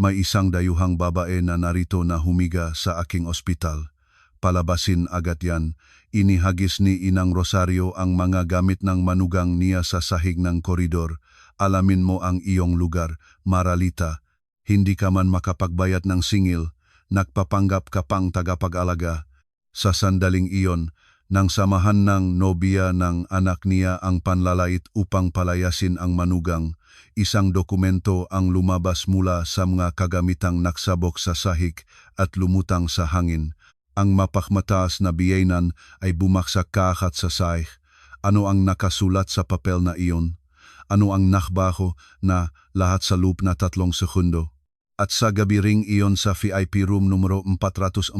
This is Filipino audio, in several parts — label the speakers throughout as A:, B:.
A: May isang dayuhang babae na narito na humiga sa aking ospital. Palabasin agad yan. Inihagis ni Inang Rosario ang mga gamit ng manugang niya sa sahig ng koridor. Alamin mo ang iyong lugar, Maralita. Hindi ka man makapagbayad ng singil, nagpapanggap ka pang tagapag-alaga. Sa sandaling iyon, nang samahan ng nobya ng anak niya ang panlalait upang palayasin ang manugang, isang dokumento ang lumabas mula sa mga kagamitang naksabok sa sahig at lumutang sa hangin. Ang mapakmataas na biyenan ay bumaksak kaakat sa sahig. Ano ang nakasulat sa papel na iyon? Ano ang nakbaho na lahat sa loop na 3 segundo? At sa gabi ring iyon sa VIP room numero 404,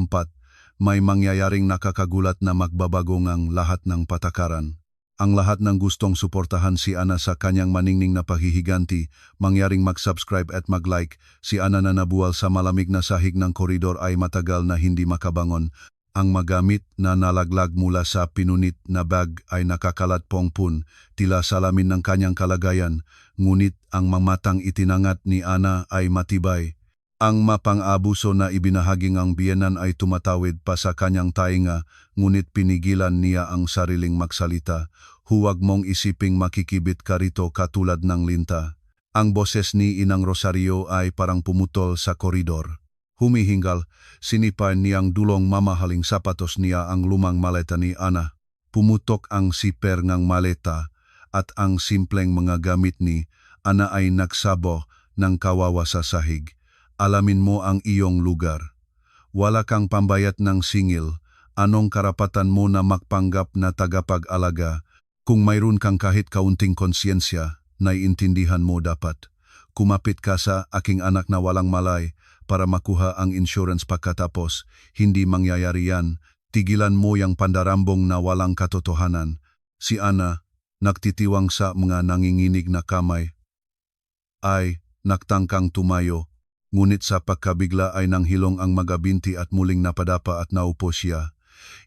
A: may mangyayaring nakakagulat na magbabago ngang lahat ng patakaran. Ang lahat ng gustong suportahan si Ana sa kanyang maningning na paghihiganti, mangyaring mag-subscribe at mag-like. Si Ana na nabuwal sa malamig na sahig ng koridor ay matagal na hindi makabangon. Ang magamit na nalaglag mula sa pinunit na bag ay nakakalat pongpun, tila salamin ng kanyang kalagayan, ngunit ang mamatang itinangat ni Ana ay matibay. Ang mapang-abuso na ibinahaging ang biyenan ay tumatawid pa sa kanyang tainga, ngunit pinigilan niya ang sariling magsalita. Huwag mong isiping makikibit ka rito katulad ng linta. Ang boses ni Inang Rosario ay parang pumutol sa koridor. Humihingal, sinipan niyang dulong mamahaling sapatos niya ang lumang maleta ni Ana. Pumutok ang siper ng maleta at ang simpleng mga gamit ni Ana ay nagsabo ng kawawa sa sahig. Alamin mo ang iyong lugar. Wala kang pambayad ng singil. Anong karapatan mo na magpanggap na tagapag-alaga? Kung mayroon kang kahit kaunting konsyensya, naiintindihan mo dapat. Kumapit ka sa aking anak na walang malay para makuha ang insurance pagkatapos. Hindi mangyayari yan. Tigilan mo yung pandarambong na walang katotohanan. Si Ana, nagtitiwang sa mga nanginginig na kamay, ay nagtangkang tumayo. Ngunit sa pagkabigla ay nanghilong ang magabinti at muling napadapa at naupo siya.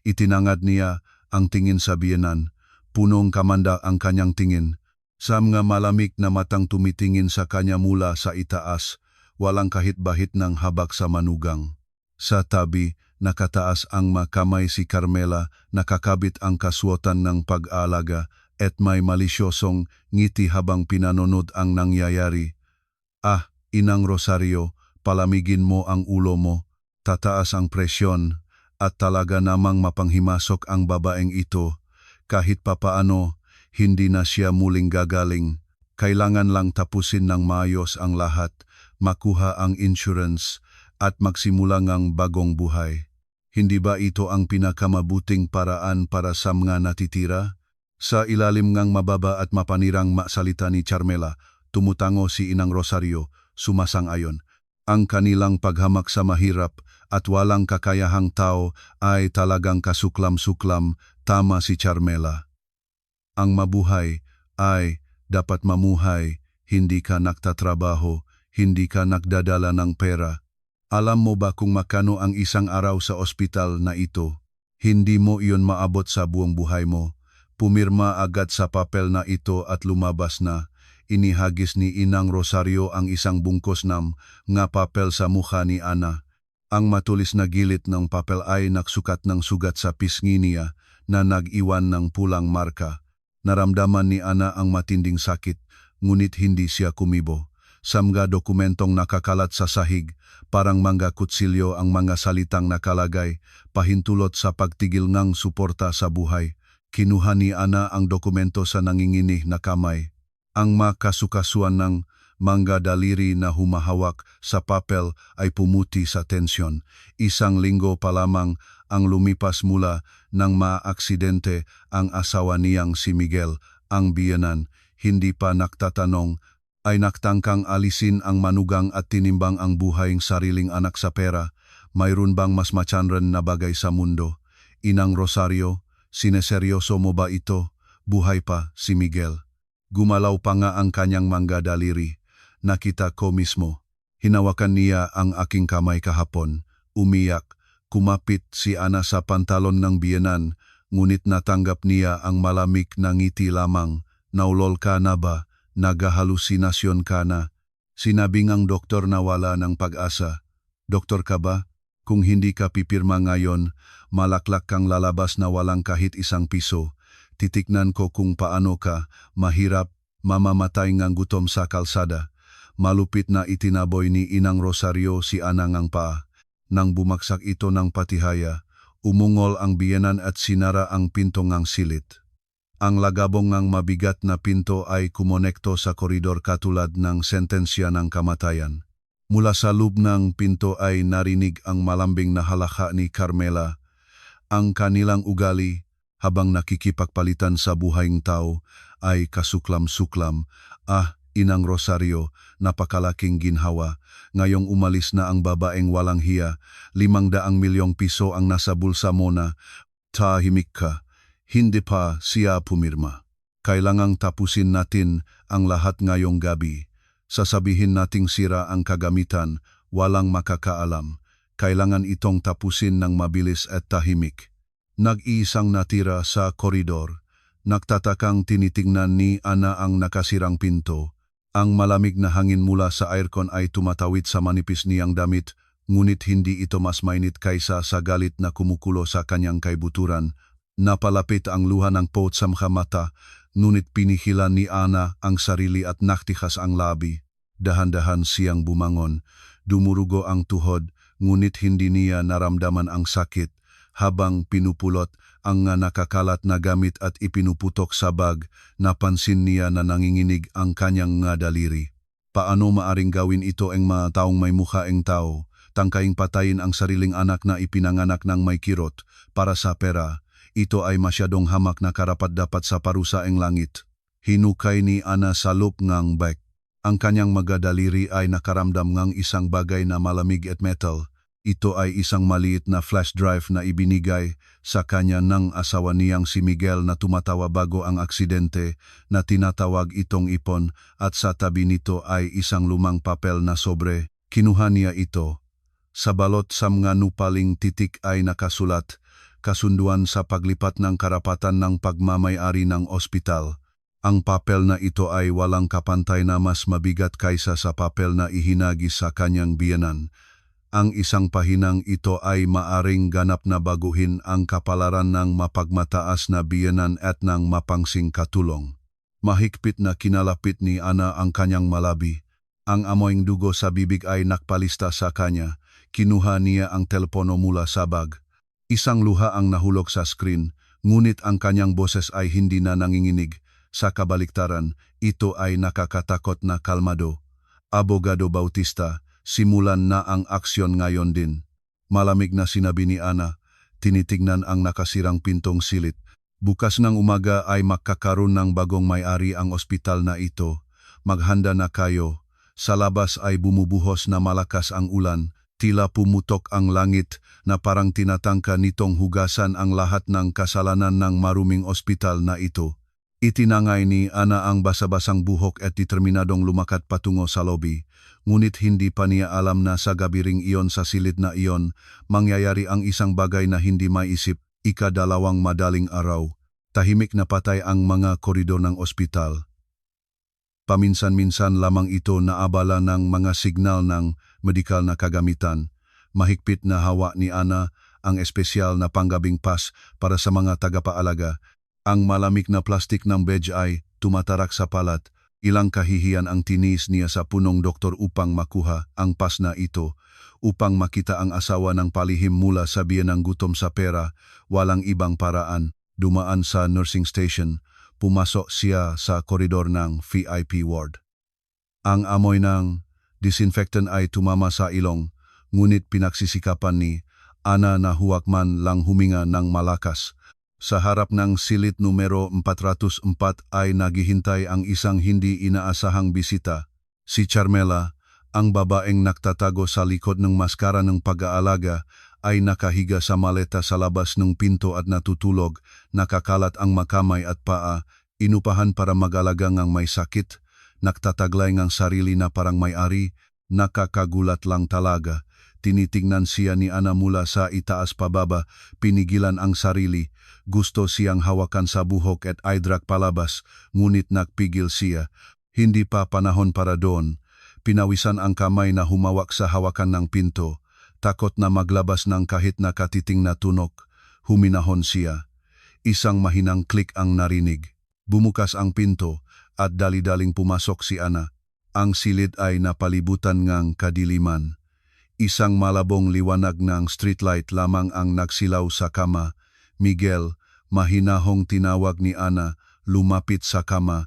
A: Itinangad niya ang tingin sa biyenan. Punong kamanda ang kanyang tingin. Sa mga malamig na matang tumitingin sa kanya mula sa itaas, walang kahit-bahit ng habak sa manugang. Sa tabi, nakataas ang makamay si Carmela, nakakabit ang kaswatan ng pag-aalaga at may malisyosong ngiti habang pinanonood ang nangyayari. Ah, Inang Rosario, palamigin mo ang ulo mo, tataas ang presyon, at talaga namang mapanghimasok ang babaeng ito. Kahit papaano, hindi na siya muling gagaling. Kailangan lang tapusin ng maayos ang lahat, makuha ang insurance, at magsimula ngang bagong buhay. Hindi ba ito ang pinakamabuting paraan para sa mga natitira? Sa ilalim ngang mababa at mapanirang masalita ni Carmela, tumutango si Inang Rosario, sumasang-ayon. Ang kanilang paghamak sa mahirap at walang kakayahang tao ay talagang kasuklam-suklam, tama si Carmela. Ang mabuhay ay dapat mamuhay, hindi ka nagtatrabaho, hindi ka nagdadala ng pera. Alam mo ba kung makano ang isang araw sa ospital na ito? Hindi mo iyon maabot sa buong buhay mo. Pumirma agad sa papel na ito at lumabas na. Inihagis ni Inang Rosario ang isang bungkos ng nga papel sa mukha ni Ana. Ang matulis na gilid ng papel ay naksukat ng sugat sa pisngi niya na nag-iwan ng pulang marka. Naramdaman ni Ana ang matinding sakit, ngunit hindi siya kumibo. Sa mga dokumentong nakakalat sa sahig, parang mga kutsilyo ang mga salitang nakalagay, pahintulot sa pagtigil ng suporta sa buhay. Kinuha ni Ana ang dokumento sa nanginginig na kamay. Ang makasukasuan ng mga daliri na humahawak sa papel ay pumuti sa tensyon. Isang linggo pa lamang ang lumipas mula nang maaksidente ang asawa niyang si Miguel, ang biyenan. Hindi pa nagtatanong, ay naktangkang alisin ang manugang at tinimbang ang buhay ng sariling anak sa pera. Mayroon bang mas matyanran na bagay sa mundo? Inang Rosario, sineseryoso mo ba ito? Buhay pa si Miguel. Gumalaw pa nga ang kanyang mga daliri. Nakita ko mismo. Hinawakan niya ang aking kamay kahapon. Umiyak. Kumapit si Ana sa pantalon ng biyenan, ngunit natanggap niya ang malamig na ngiti lamang. Naulol ka na ba? Nagahalusinasyon ka na? Sinabi ngang doktor na wala ng pag-asa. Doktor ka ba? Kung hindi ka pipirma ngayon, malaklak kang lalabas na walang kahit isang piso. Titiknan ko kung paano ka, mahirap, mamamatay ngang gutom sa kalsada. Malupit na itinaboy ni Inang Rosario si Ana ngang paa. Nang bumaksak ito ng patihaya, umungol ang biyenan at sinara ang pinto ngang silit. Ang lagabong ngang mabigat na pinto ay kumonekto sa koridor katulad ng sentensya ng kamatayan. Mula sa loob ng pinto ay narinig ang malambing na halakha ni Carmela. Ang kanilang ugali, habang nakikipagpalitan sa buhayng tao, ay kasuklam-suklam. Ah, Inang Rosario, napakalaking ginhawa. Ngayong umalis na ang babaeng walang hiya, 500 milyong piso ang nasa bulsa mo na. Tahimik ka. Hindi pa siya pumirma. Kailangang tapusin natin ang lahat ngayong gabi. Sasabihin nating sira ang kagamitan, walang makakaalam. Kailangan itong tapusin ng mabilis at tahimik. Nag-iisang natira sa koridor. Nagtatakang tinitingnan ni Ana ang nakasirang pinto. Ang malamig na hangin mula sa aircon ay tumatawid sa manipis niyang damit, ngunit hindi ito mas mainit kaysa sa galit na kumukulo sa kanyang kaibuturan. Napalapit ang luha ng pot sa mga mata, ngunit pinihilan ni Ana ang sarili at naktikas ang labi. Dahan-dahan siyang bumangon. Dumurugo ang tuhod, ngunit hindi niya naramdaman ang sakit. Habang pinupulot ang nakakalat na gamit at ipinuputok sa bag, napansin niya na nanginginig ang kanyang daliri. Paano maaring gawin ito ang mga taong may mukhaeng tao? Tangkaing patayin ang sariling anak na ipinanganak ng may kirot para sa pera. Ito ay masyadong hamak na karapat-dapat sa parusaeng langit. Hinukay ni Ana sa loob ngang bag. Ang kanyang magadaliri ay nakaramdam ngang isang bagay na malamig at metal. Ito ay isang maliit na flash drive na ibinigay sa kanya ng asawa niyang si Miguel na tumatawa bago ang aksidente na tinatawag itong ipon at sa tabi nito ay isang lumang papel na sobre. Kinuha niya ito. Sa balot sa mga nupaling titik ay nakasulat, kasunduan sa paglipat ng karapatan ng pagmamay-ari ng ospital. Ang papel na ito ay walang kapantay na mas mabigat kaysa sa papel na ihinagi sa kanyang biyenan. Ang isang pahinang ito ay maaring ganap na baguhin ang kapalaran ng mapagmataas na biyenan at ng mapangsing katulong. Mahigpit na kinalapit ni Ana ang kanyang malabi. Ang amoyng dugo sa bibig ay nakpalista sa kanya. Kinuha niya ang telepono mula sa bag. Isang luha ang nahulog sa screen, ngunit ang kanyang boses ay hindi na nanginginig. Sa kabaliktaran, ito ay nakakatakot na kalmado. Abogado Bautista, simulan na ang aksyon ngayon din. Malamig na sinabi ni Ana, tinitignan ang nakasirang pintong silit. Bukas ng umaga ay magkakaroon ng bagong may-ari ang ospital na ito. Maghanda na kayo. Sa labas ay bumubuhos na malakas ang ulan. Tila pumutok ang langit na parang tinatangka nitong hugasan ang lahat ng kasalanan ng maruming ospital na ito. Itinangay ni Ana ang basa-basang buhok at determinadong lumakat patungo sa lobby. Ngunit hindi pa niya alam na sa gabi ring iyon sa silid na iyon, mangyayari ang isang bagay na hindi maisip, ika-2 madaling araw. Tahimik na patay ang mga koridor ng ospital. Paminsan-minsan lamang ito naabala ng mga signal ng medikal na kagamitan. Mahigpit na hawa ni Ana ang espesyal na panggabing pass para sa mga tagapaalaga. Ang malamig na plastik ng badge ay tumatarak sa palat. Ilang kahihiyan ang tinis niya sa punong doktor upang makuha ang pass na ito. Upang makita ang asawa ng palihim mula sa biyenang gutom sa pera, walang ibang paraan. Dumaan sa nursing station. Pumasok siya sa koridor ng VIP ward. Ang amoy ng disinfectant ay tumama sa ilong, ngunit pinagsisikapan ni Ana na huwag man lang huminga ng malakas. Sa harap ng silid numero 404 ay naghihintay ang isang hindi inaasahang bisita. Si Carmela, ang babaeng naktatago sa likod ng maskara ng pag-aalaga, ay nakahiga sa maleta sa labas ng pinto at natutulog, nakakalat ang makamay at paa, inupahan para mag-alaga ngang may sakit, nagtataglay ngang sarili na parang may-ari, nakakagulat lang talaga. Tinitingnan siya ni Ana mula sa itaas pababa, pinigilan ang sarili. Gusto siyang hawakan sa buhok at idrak palabas, ngunit nagpigil siya. Hindi pa panahon para doon. Pinawisan ang kamay na humawak sa hawakan ng pinto. Takot na maglabas ng kahit na katiting na tunok. Huminahon siya. Isang mahinang klik ang narinig. Bumukas ang pinto at dali-daling pumasok si Ana. Ang silid ay napalibutan ngang kadiliman. Isang malabong liwanag ng streetlight lamang ang nagsilaw sa kama. Miguel, mahinahong tinawag ni Ana, lumapit sa kama.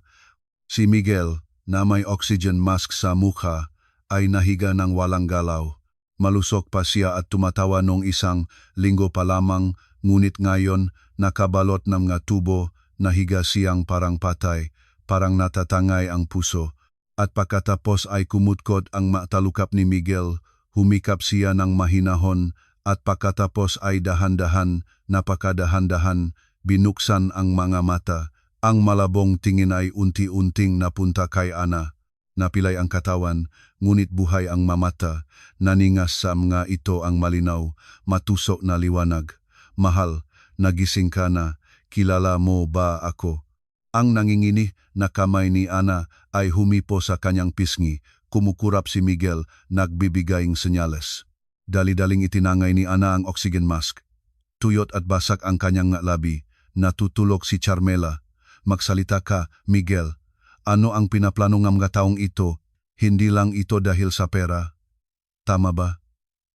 A: Si Miguel, na may oxygen mask sa mukha, ay nahiga ng walang galaw. Malusok pa siya at tumatawa nung isang linggo pa lamang, ngunit ngayon nakabalot ng mga tubo, nahiga siyang parang patay, parang natatangay ang puso. At pagkatapos ay kumutkot ang matalukap ni Miguel, humikap siya ng mahinahon, at pagkatapos ay dahan-dahan, napakadahan-dahan, binuksan ang mga mata. Ang malabong tingin ay unti-unting napunta kay Ana. Napilay ang katawan, ngunit buhay ang mamata. Naningas sa mga ito ang malinaw, matusok na liwanag. Mahal, nagising ka na, kilala mo ba ako? Ang nanginginig na kamay ni Ana ay humipo sa kanyang pisngi. Kumukurap si Miguel, nagbibigayng senyales. Dali-daling itinangay ni Ana ang oxygen mask. Tuyot at basak ang kanyang labi. Natutulog si Carmela. Magsalita ka, Miguel. Ano ang pinaplano ng mga taong ito? Hindi lang ito dahil sa pera. Tama ba?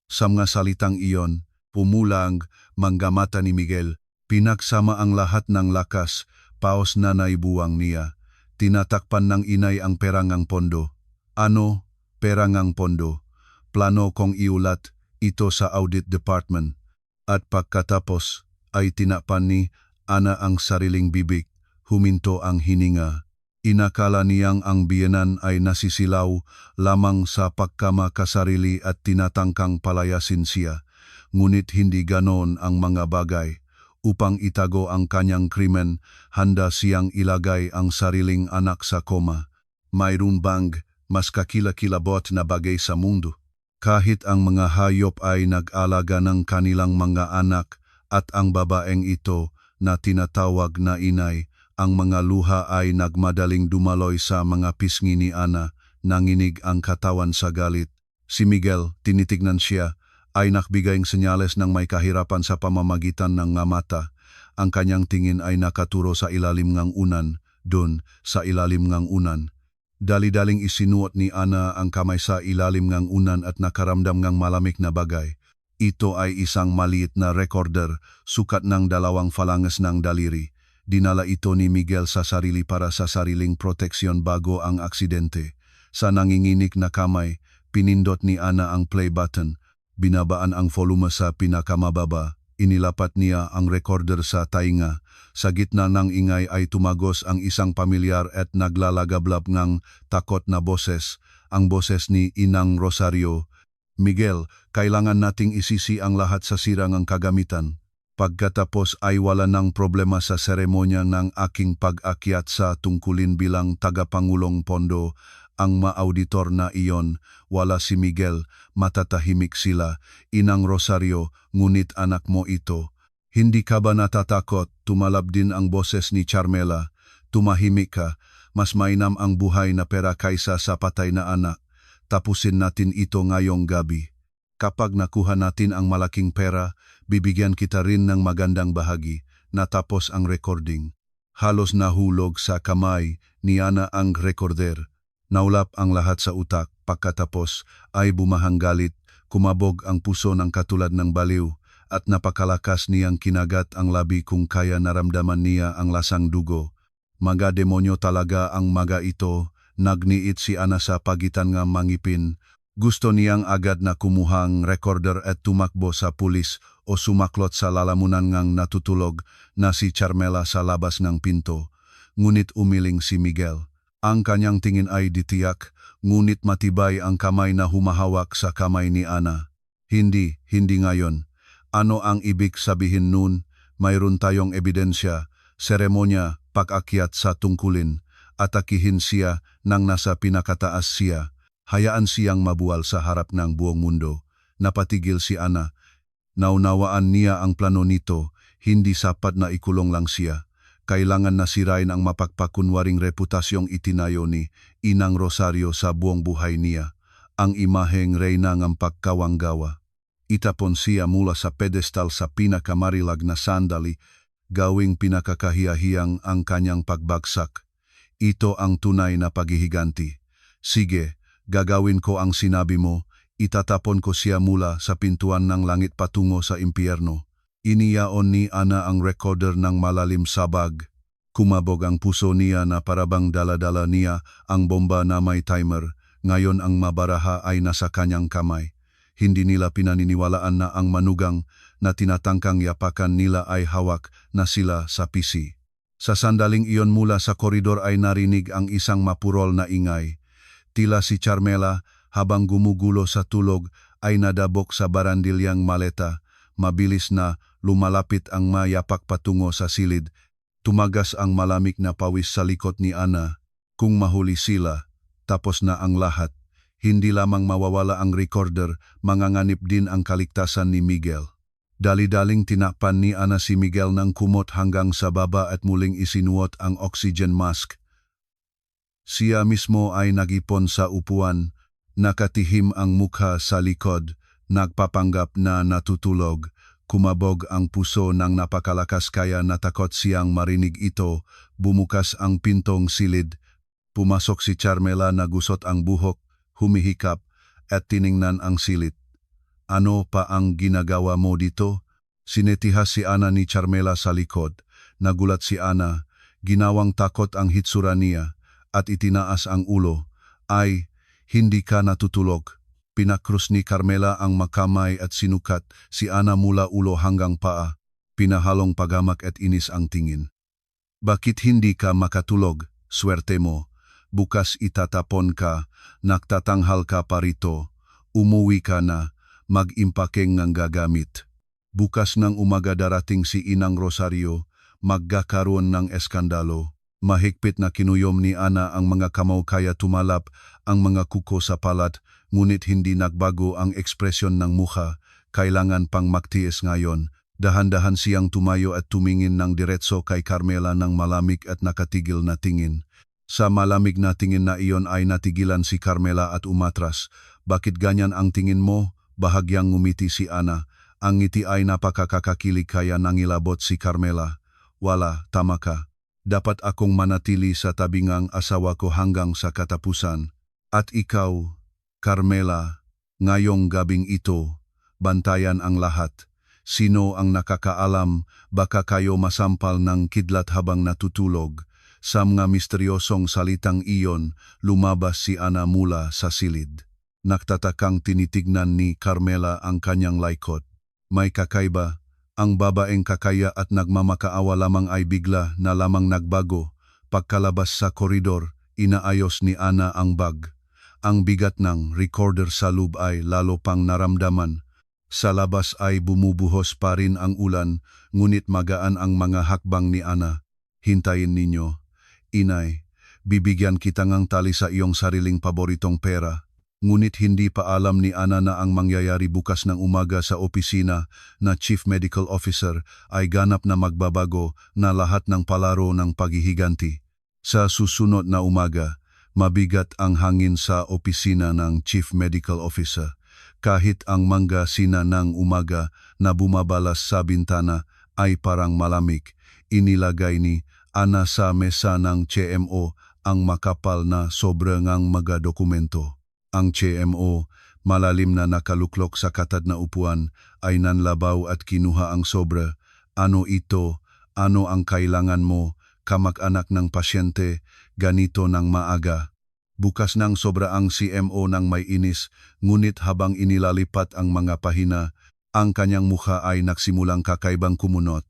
A: Sa mga salitang iyon, pumulang manggamata ni Miguel. Pinagsama ang lahat ng lakas, paos na naibuwang niya. Tinatakpan ng inay ang perangang pondo. Ano, perangang pondo? Plano kong iulat ito sa audit department. At pagkatapos ay tinapan ni Ana ang sariling bibig. Huminto ang hininga. Inakala niyang ang biyenan ay nasisilaw lamang sa pagkamakasarili at tinatangkang palayasin siya. Ngunit hindi ganon ang mga bagay. Upang itago ang kanyang krimen, handa siyang ilagay ang sariling anak sa koma. Mayroon bang mas kakilakilabot na bagay sa mundo? Kahit ang mga hayop ay nag-alaga ng kanilang mga anak at ang babaeng ito na tinatawag na inay, ang mga luha ay nagmadaling dumaloy sa mga pisngi ni Ana, nanginig ang katawan sa galit. Si Miguel, tinitignan siya, ay nakbigayng senyales ng may kahirapan sa pamamagitan ng nga mata. Ang kanyang tingin ay nakaturo sa ilalim ngang unan, dun sa ilalim ngang unan. Dali-daling isinuot ni Ana ang kamay sa ilalim ngang unan at nakaramdam ngang malamig na bagay. Ito ay isang maliit na recorder, sukat ng 2 falanges ng daliri. Dinala ito ni Miguel sa sarili para sa sariling proteksyon bago ang aksidente. Sa nanginginig na kamay, pinindot ni Ana ang play button. Binabaan ang volume sa pinakamababa. Inilapat niya ang recorder sa tainga. Sa gitna ng ingay ay tumagos ang isang pamilyar at naglalagablab ngang takot na boses. Ang boses ni Inang Rosario. Miguel, kailangan nating isisi ang lahat sa sirangang kagamitan. Pagkatapos ay wala ng problema sa seremonya ng aking pag-akyat sa tungkulin bilang tagapangulong pondo. Ang ma-auditor na iyon, wala si Miguel, matatahimik sila. Inang Rosario, ngunit anak mo ito. Hindi ka ba natatakot? Tumalab din ang boses ni Carmela. Tumahimik ka, mas mainam ang buhay na pera kaysa sa patay na anak. Tapusin natin ito ngayong gabi. Kapag nakuha natin ang malaking pera, bibigyan kita rin ng magandang bahagi. Natapos ang recording. Halos nahulog sa kamay ni Ana ang recorder. Naulap ang lahat sa utak. Pagkatapos ay bumahang galit, kumabog ang puso ng katulad ng baliw, at napakalakas niyang kinagat ang labi kung kaya naramdaman niya ang lasang dugo. Mga demonyo talaga ang mga ito. Nagniit si Ana sa pagitan ng mangipin. Gusto niyang agad na kumuhang recorder at tumakbo sa pulis o sumaklot sa lalamunan ngang natutulog na si Carmela sa labas ng pinto. Ngunit umiling si Miguel. Ang kanyang tingin ay ditiyak, ngunit matibay ang kamay na humahawak sa kamay ni Ana. Hindi ngayon. Ano ang ibig sabihin nun? Mayroon tayong ebidensya, seremonya, pag-akyat sa tungkulin. Atakihin siya nang nasa pinakataas siya. Hayaan siyang mabuwal sa harap ng buong mundo. Napatigil si Ana. Naunawaan niya ang plano nito, hindi sapat na ikulong lang siya. kailangan na sirain ang mapagpakunwaring reputasyong itinayo ni Inang Rosario sa buong buhay niya, ang imaheng reyna ng pagkawanggawa. Itapon siya mula sa pedestal sa pinakamarilag na sandali, gawing pinakakahiyahiyang ang kanyang pagbagsak. Ito ang tunay na paghihiganti. Sige, gagawin ko ang sinabi mo, itatapon ko siya mula sa pintuan ng langit patungo sa impyerno. Iniyaon ni Ana ang recorder ng malalim sabag. Kumabog ang puso niya na parabang dala-dala niya ang bomba na may timer. Ngayon ang mabaraha ay nasa kanyang kamay. Hindi nila pinaniniwalaan na ang manugang na tinatangkang yapakan nila ay hawak na sila sa PC. Sa sandaling iyon mula sa koridor ay narinig ang isang mapurol na ingay. Tila si Carmela habang gumugulo sa tulog ay nadabok sa barandilyang maleta. Mabilis na lumalapit ang mayapak patungo sa silid. Tumagas ang malamig na pawis sa likod ni Ana. Kung mahuli sila, tapos na ang lahat. Hindi lamang mawawala ang recorder, manganganib din ang kaligtasan ni Miguel. Dali-daling tinakpan ni Ana si Miguel ng kumot hanggang sa baba at muling isinuot ang oxygen mask. Siya mismo ay nagipon sa upuan, nakatihim ang mukha sa likod, nagpapanggap na natutulog. Kumabog ang puso ng napakalakas kaya natakot siyang marinig ito. Bumukas ang pintong silid. Pumasok si Carmela na gusot ang buhok, humihikap at tiningnan ang silid. Ano pa ang ginagawa mo dito? Sinetihas si Ana ni Carmela sa likod. Nagulat si Ana, ginawang takot ang hitsura niya at itinaas ang ulo. Ay, hindi ka natutulog. Pinakrus ni Carmela ang makamay at sinukat si Ana mula ulo hanggang paa. Pinahalong pagamak at inis ang tingin. Bakit hindi ka makatulog? Swerte mo. Bukas itatapon ka, nagtatanghal ka pa rito. Umuwi ka na, mag-impakeng ng gagamit. Bukas ng umaga darating si Inang Rosario, magkakaroon ng eskandalo. Mahigpit na kinuyom ni Ana ang mga kamao kaya tumalap ang mga kuko sa palat, ngunit hindi nagbago ang ekspresyon ng mukha. Kailangan pang magtiis ngayon. Dahan-dahan siyang tumayo at tumingin ng diretso kay Carmela ng malamig at nakatigil na tingin. Sa malamig na tingin na iyon ay natigilan si Carmela at umatras. Bakit ganyan ang tingin mo? Bahagyang ngumiti si Ana. Ang ngiti ay napakakakilig kaya nangilabot si Carmela. Wala, tama ka. Dapat akong manatili sa tabingang asawa ko hanggang sa katapusan. At ikaw, Carmela, ngayong gabing ito, bantayan ang lahat. Sino ang nakakaalam, baka kayo masampal ng kidlat habang natutulog. Sa mga misteryosong salitang iyon, lumabas si Ana mula sa silid. Nagtatakang tinitignan ni Carmela ang kanyang laikot. May kakaiba. Ang babaeng kakaya at nagmamakaawa lamang ay bigla na lamang nagbago. Pagkalabas sa koridor, inaayos ni Ana ang bag. Ang bigat ng recorder sa loob ay lalo pang naramdaman. Sa labas ay bumubuhos pa rin ang ulan, ngunit magaan ang mga hakbang ni Ana. Hintayin ninyo. Inay, bibigyan kita ng tali sa iyong sariling paboritong pera. Ngunit hindi pa alam ni Ana na ang mangyayari bukas ng umaga sa opisina na Chief Medical Officer ay ganap na magbabago na lahat ng palaro ng paghihiganti. Sa susunod na umaga, mabigat ang hangin sa opisina ng Chief Medical Officer. Kahit ang manggasina ng umaga na bumabalas sa bintana ay parang malamig, inilagay ni Ana sa mesa ng CMO ang makapal na sobrang mga dokumento. Ang CMO, malalim na nakaluklok sa katad na upuan, ay nanlabaw at kinuha ang sobra. Ano ito? Ano ang kailangan mo? Kamag-anak ng pasyente, ganito ng maaga. Bukas ng sobra ang CMO ng may inis, ngunit habang inilalipat ang mga pahina, ang kanyang mukha ay nagsimulang kakaibang kumunot.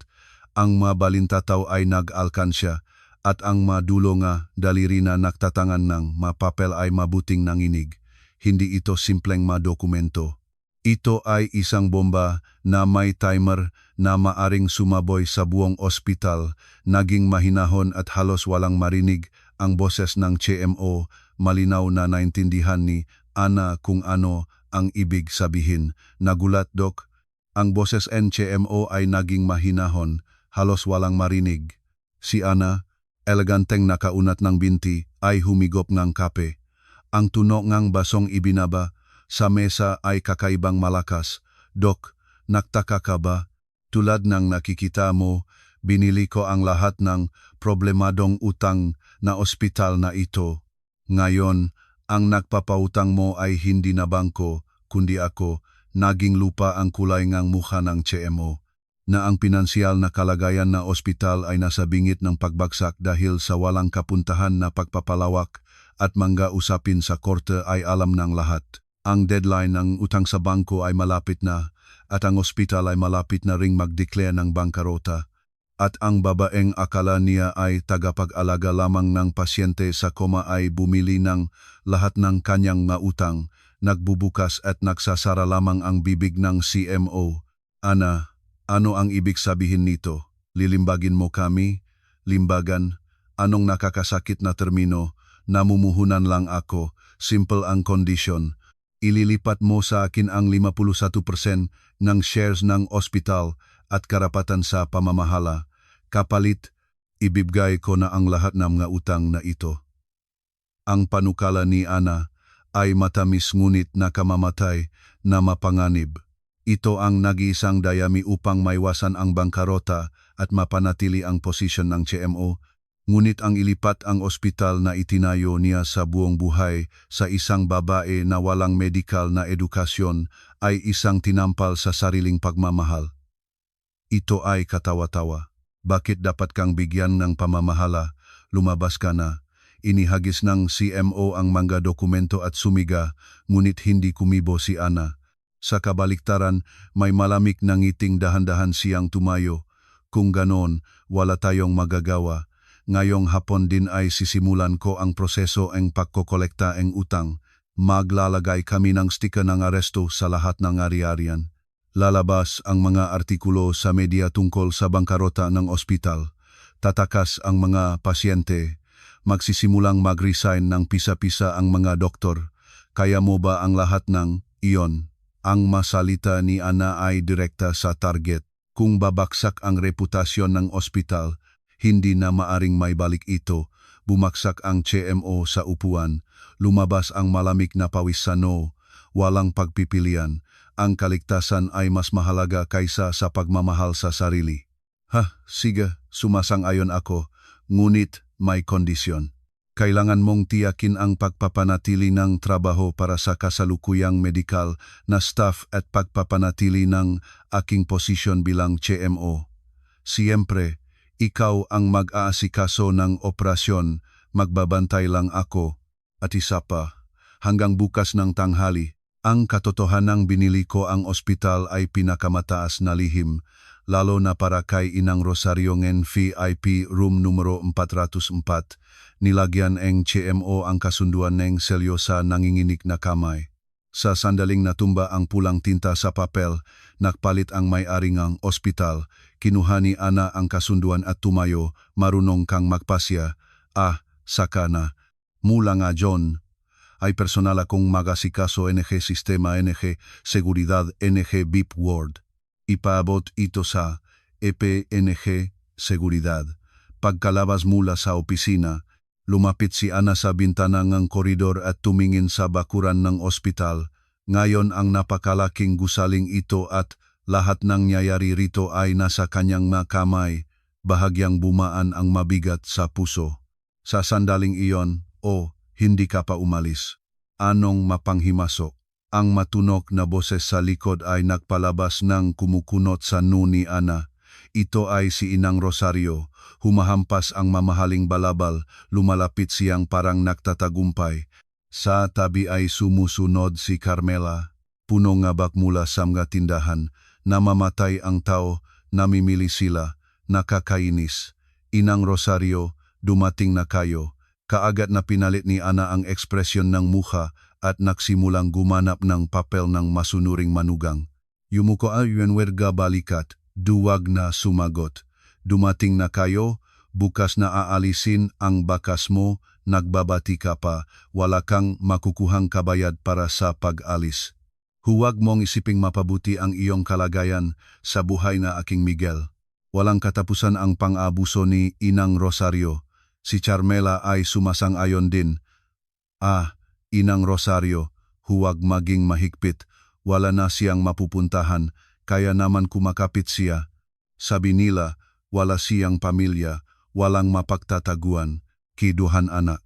A: Ang mabalintataw ay nag-alkansya, at ang madulo nga daliri na nagtatangan ng mapapel ay mabuting nanginig. Hindi ito simpleng madokumento. Ito ay isang bomba na may timer na maaring sumaboy sa buong ospital. Naging mahinahon at halos walang marinig ang boses ng CMO. Malinaw na naintindihan ni Ana kung ano ang ibig sabihin. Nagulat, Dok. Ang boses ng CMO ay naging mahinahon, halos walang marinig. Si Ana, eleganteng nakaunat ng binti, ay humigop ngang kape. Ang tuno ngang basong ibinaba, sa mesa ay kakaibang malakas. Dok, naktaka ka ba? Tulad ng nakikita mo, binili ko ang lahat ng problemadong utang na ospital na ito. Ngayon, ang nagpapautang mo ay hindi na bangko, kundi ako. Naging lupa ang kulay ngang mukha ng CMO. Na ang pinansyal na kalagayan na ospital ay nasa bingit ng pagbagsak dahil sa walang kapuntahan na pagpapalawak at mangga usapin sa korte ay alam ng lahat. Ang deadline ng utang sa bangko ay malapit na at ang ospital ay malapit na ring mag-declare ng bangkarota. At ang babaeng akala niya ay tagapag-alaga lamang ng pasyente sa koma ay bumili ng lahat ng kanyang mga utang, nagbubukas at nagsasara lamang ang bibig ng CMO. Ana, ano ang ibig sabihin nito? Lilimbagin mo kami? Limbagan? Anong nakakasakit na termino? Namumuhunan lang ako. Simple ang kondisyon. Ililipat mo sa akin ang 51% ng shares ng ospital at karapatan sa pamamahala. Kapalit, ibibigay ko na ang lahat ng mga utang na ito. Ang panukala ni Ana ay matamis ngunit nakamamatay na mapanganib. Ito ang nag-iisang dayami upang maiwasan ang bangkarota at mapanatili ang posisyon ng CMO, ngunit ang ilipat ang ospital na itinayo niya sa buong buhay sa isang babae na walang medikal na edukasyon ay isang tinampal sa sariling pagmamahal. Ito ay katawa-tawa. Bakit dapat kang bigyan ng pamamahala? Lumabas ka na. Inihagis ng CMO ang mga dokumento at sumiga, ngunit hindi kumibo si Ana. Sa kabaliktaran, may malamig na ngiting dahan-dahan siyang tumayo. Kung ganon, wala tayong magagawa. Ngayong hapon din ay sisimulan ko ang proseso ng pagkokolekta ng utang. Maglalagay kami ng sticker ng aresto sa lahat ng ari-arian. Lalabas ang mga artikulo sa media tungkol sa bangkarota ng ospital. Tatakas ang mga pasyente. Magsisimulang mag-resign ng pisa-pisa ang mga doktor. Kaya mo ba ang lahat ng iyon? Ang masalita ni Ana ay direkta sa target. Kung babaksak ang reputasyon ng ospital, hindi na maaring maibalik ito. Bumaksak ang CMO sa upuan. Lumabas ang malamig na pawis sa no. Walang pagpipilian. Ang kaligtasan ay mas mahalaga kaysa sa pagmamahal sa sarili. Sige, sumasang-ayon ako. Ngunit may kondisyon. Kailangan mong tiyakin ang pagpapanatili ng trabaho para sa kasalukuyang medikal na staff at pagpapanatili ng aking posisyon bilang CMO. Siyempre, ikaw ang mag-aasikaso ng operasyon, magbabantay lang ako. At isa pa, hanggang bukas ng tanghali, ang katotohanang binili ko ang ospital ay pinakamataas na lihim, lalo na para kay Inang Rosario ng VIP room numero 404. Nilagyan ng CMO ang kasunduan ng selyo sa nanginginig na kamay. Sa sandaling natumba ang pulang tinta sa papel, nakpalit ang may-ari ng ospital, kinuha ni Ana ang kasunduan at tumayo, marunong kang magpasya. Saka na. Mula nga John, ay personal akong magasikaso NG Sistema NG Seguridad NG VIP Ward. Ipaabot ito sa EPNG Seguridad. Pagkalabas mula sa opisina, lumapit si Ana sa bintana ng koridor at tumingin sa bakuran ng ospital. Ngayon ang napakalaking gusaling ito at lahat ng nangyayari rito ay nasa kanyang mga kamay, bahagyang bumaan ang mabigat sa puso. Sa sandaling iyon, hindi ka pa umalis. Anong mapanghimasok? Ang matunok na boses sa likod ay nagpalabas ng kumukunot sa noo ni Ana. Ito ay si Inang Rosario. Humahampas ang mamahaling balabal, lumalapit siyang parang nagtatagumpay. Sa tabi ay sumusunod si Carmela. Puno ngabak mula sa mga tindahan. Namamatay ang tao, namimili sila, nakakainis. Inang Rosario, dumating na kayo. Kaagad na pinalit ni Ana ang ekspresyon ng mukha at nagsimulang gumanap ng papel ng masunuring manugang. Yumuko ayun werga balikat, duwag na sumagot. Dumating na kayo, bukas na aalisin ang bakas mo, nagbabati ka pa, wala kang makukuhang kabayad para sa pag-alis. Huwag mong isiping mapabuti ang iyong kalagayan sa buhay na aking Miguel. Walang katapusan ang pang-abuso ni Inang Rosario. Si Carmela ay sumasang-ayon din. Inang Rosario, huwag maging mahigpit. Wala na siyang mapupuntahan, kaya naman kumakapit siya. Sabi nila, wala siyang pamilya, walang mapagtataguan, kiduhan anak.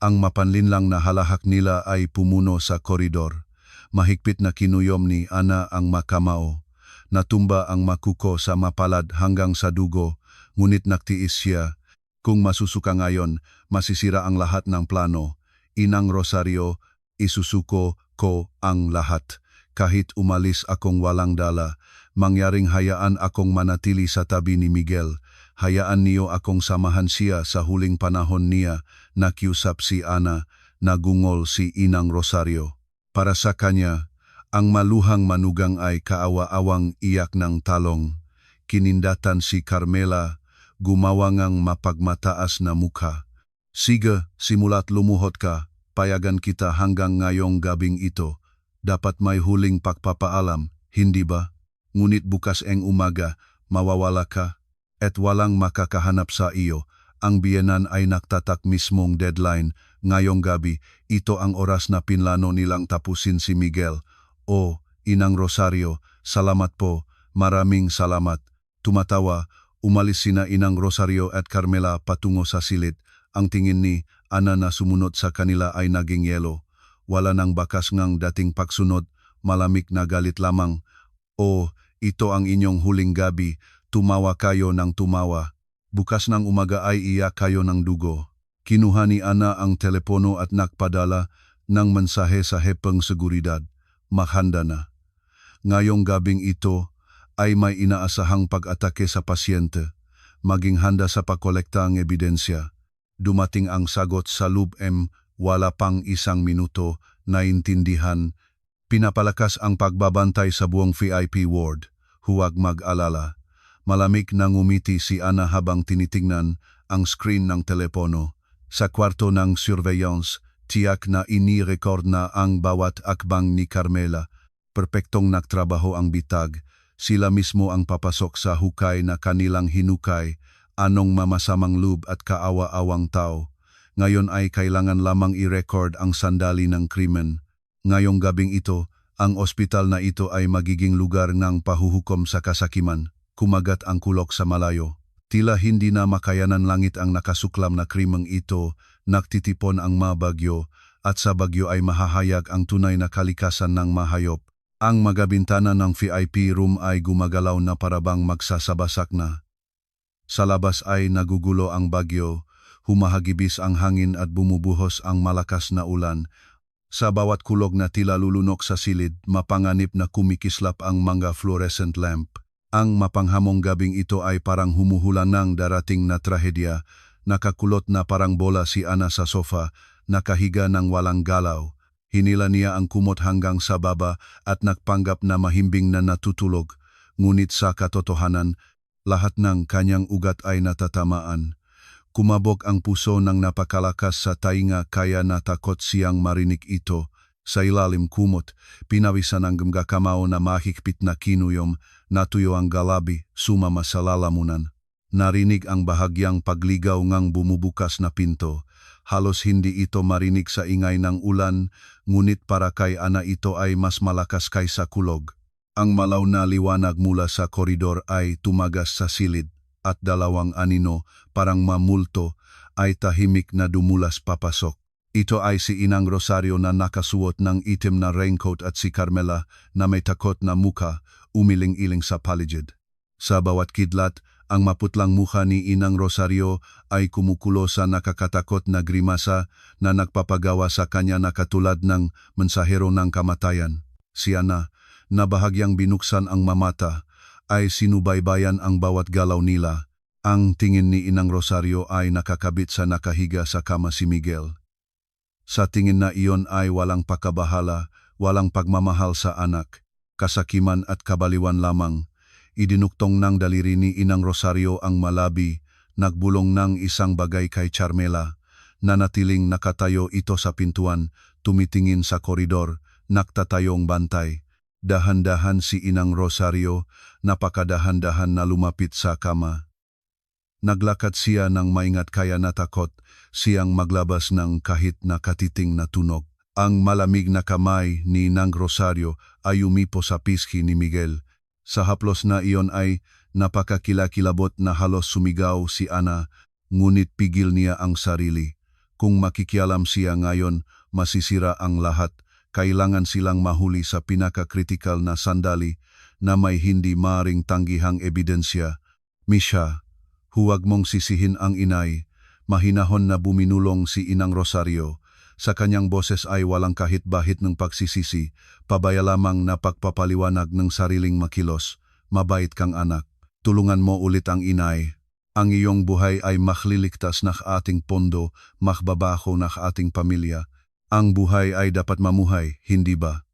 A: Ang mapanlinlang na halahak nila ay pumuno sa koridor. Mahigpit na kinuyom ni Ana ang makamao. Natumba ang makuko sa mapalad hanggang sa dugo, ngunit nagtiis siya. Kung masusuka ngayon, masisira ang lahat ng plano. Inang Rosario, isusuko ko ang lahat. Kahit umalis akong walang dala, mangyaring hayaan akong manatili sa tabi ni Miguel. Hayaan niyo akong samahan siya sa huling panahon niya. Nakiusap si Ana, nagungol si Inang Rosario. Para sa kanya, ang maluhang manugang ay kaawa-awang iyak ng talong. Kinindatan si Carmela, gumawa ngang mapagmataas na mukha. Sige, simula't lumuhod ka, payagan kita hanggang ngayong gabing ito. Dapat may huling pagpapaalam, hindi ba? Ngunit bukas eng umaga, mawawala ka, at walang makakahanap sa iyo. Ang biyenan ay naktatak mismong deadline. Ngayong gabi, ito ang oras na pinlano nilang tapusin si Miguel. Inang Rosario, salamat po, maraming salamat. Tumatawa, umalis sina Inang Rosario at Carmela patungo sa silid. Ang tingin ni Ana na sumunod sa kanila ay naging yelo. Wala nang bakas ngang dating pagsunod, malamig na galit lamang. Ito ang inyong huling gabi, tumawa kayo ng tumawa. Bukas ng umaga ay iyak kayo ng dugo. Kinuha ni Ana ang telepono at nakpadala ng mensahe sa hepeng seguridad. Maghanda na. Ngayong gabing ito ay may inaasahang pag-atake sa pasyente. Maging handa sa pagkolekta ang ebidensya. Dumating ang sagot sa loob wala pang 1 minuto, naintindihan. Pinapalakas ang pagbabantay sa buong VIP ward. Huwag mag-alala. Malamig na ngumiti si Ana habang tinitingnan ang screen ng telepono. Sa kwarto ng surveillance, tiyak na ini-record na ang bawat akbang ni Carmela. Perpektong nagtrabaho ang bitag. Sila mismo ang papasok sa hukay na kanilang hinukay. Anong mamasamang loob at kaawa-awang tao. Ngayon ay kailangan lamang i-record ang sandali ng krimen. Ngayong gabing ito, ang ospital na ito ay magiging lugar ng pahuhukom sa kasakiman. Kumagat ang kulok sa malayo. Tila hindi na makayanan langit ang nakasuklam na krimeng ito, nagtitipon ang mabagyo, at sa bagyo ay mahahayag ang tunay na kalikasan ng mahayop. Ang magabintana ng VIP room ay gumagalaw na parabang magsasabasak na. Sa labas ay nagugulo ang bagyo, humahagibis ang hangin at bumubuhos ang malakas na ulan. Sa bawat kulog na tila lulunok sa silid, mapanganib na kumikislap ang mga fluorescent lamp. Ang mapanghamong gabing ito ay parang humuhula ng darating na trahedya. Nakakulot na parang bola si Ana sa sofa, nakahiga ng walang galaw. Hinila niya ang kumot hanggang sa baba at nagpanggap na mahimbing na natutulog. Ngunit sa katotohanan, lahat ng kanyang ugat ay natatamaan. Kumabog ang puso ng napakalakas sa tainga kaya natakot siyang marinig ito. Sa ilalim kumot, pinawisan ang gamgakamao na mahigpit na kinuyom, natuyo ang galabi, sumama sa lalamunan. Narinig ang bahagyang pagligaw ngang bumubukas na pinto. Halos hindi ito marinig sa ingay ng ulan, ngunit para kay Ana ito ay mas malakas kaysa kulog. Ang malaw na liwanag mula sa koridor ay tumagas sa silid, at 2 anino, parang mamulto, ay tahimik na dumulas papasok. Ito ay si Inang Rosario na nakasuot ng itim na raincoat at si Carmela na may takot na muka, umiling-iling sa paligid. Sa bawat kidlat, ang maputlang mukha ni Inang Rosario ay kumukulo sa nakakatakot na grimasa na nagpapagawa sa kanya na katulad ng mensahero ng kamatayan. Si Ana, na bahagyang binuksan ang mamata, ay sinubaybayan ang bawat galaw nila. Ang tingin ni Inang Rosario ay nakakabit sa nakahiga sa kama si Miguel. Sa tingin na iyon ay walang pakabahala, walang pagmamahal sa anak, kasakiman at kabaliwan lamang. Idinuktong ng daliri ni Inang Rosario ang malabi, nagbulong ng isang bagay kay Carmela. Nanatiling nakatayo ito sa pintuan, tumitingin sa koridor, nagtatayong bantay. Dahan-dahan si Inang Rosario, napakadahan-dahan na lumapit sa kama. Naglakad siya ng maingat kaya natakot siyang maglabas ng kahit na katiting na tunog. Ang malamig na kamay ni Inang Rosario ay umipo sa pisngi ni Miguel. Sa haplos na iyon ay napakakilakilabot na halos sumigaw si Ana, ngunit pigil niya ang sarili. Kung makikialam siya ngayon, masisira ang lahat. Kailangan silang mahuli sa pinakakritikal na sandali na may hindi maaring tanggihang ebidensya. Misha, huwag mong sisihin ang inay. Mahinahon na buminulong si Inang Rosario. Sa kanyang boses ay walang kahit bahit ng pagsisisi, pabaya lamang na pagpapaliwanag ng sariling makilos. Mabait kang anak. Tulungan mo ulit ang inay. Ang iyong buhay ay magliligtas ng ating pondo, makbabaho ng ating pamilya. Ang buhay ay dapat mamuhay, hindi ba?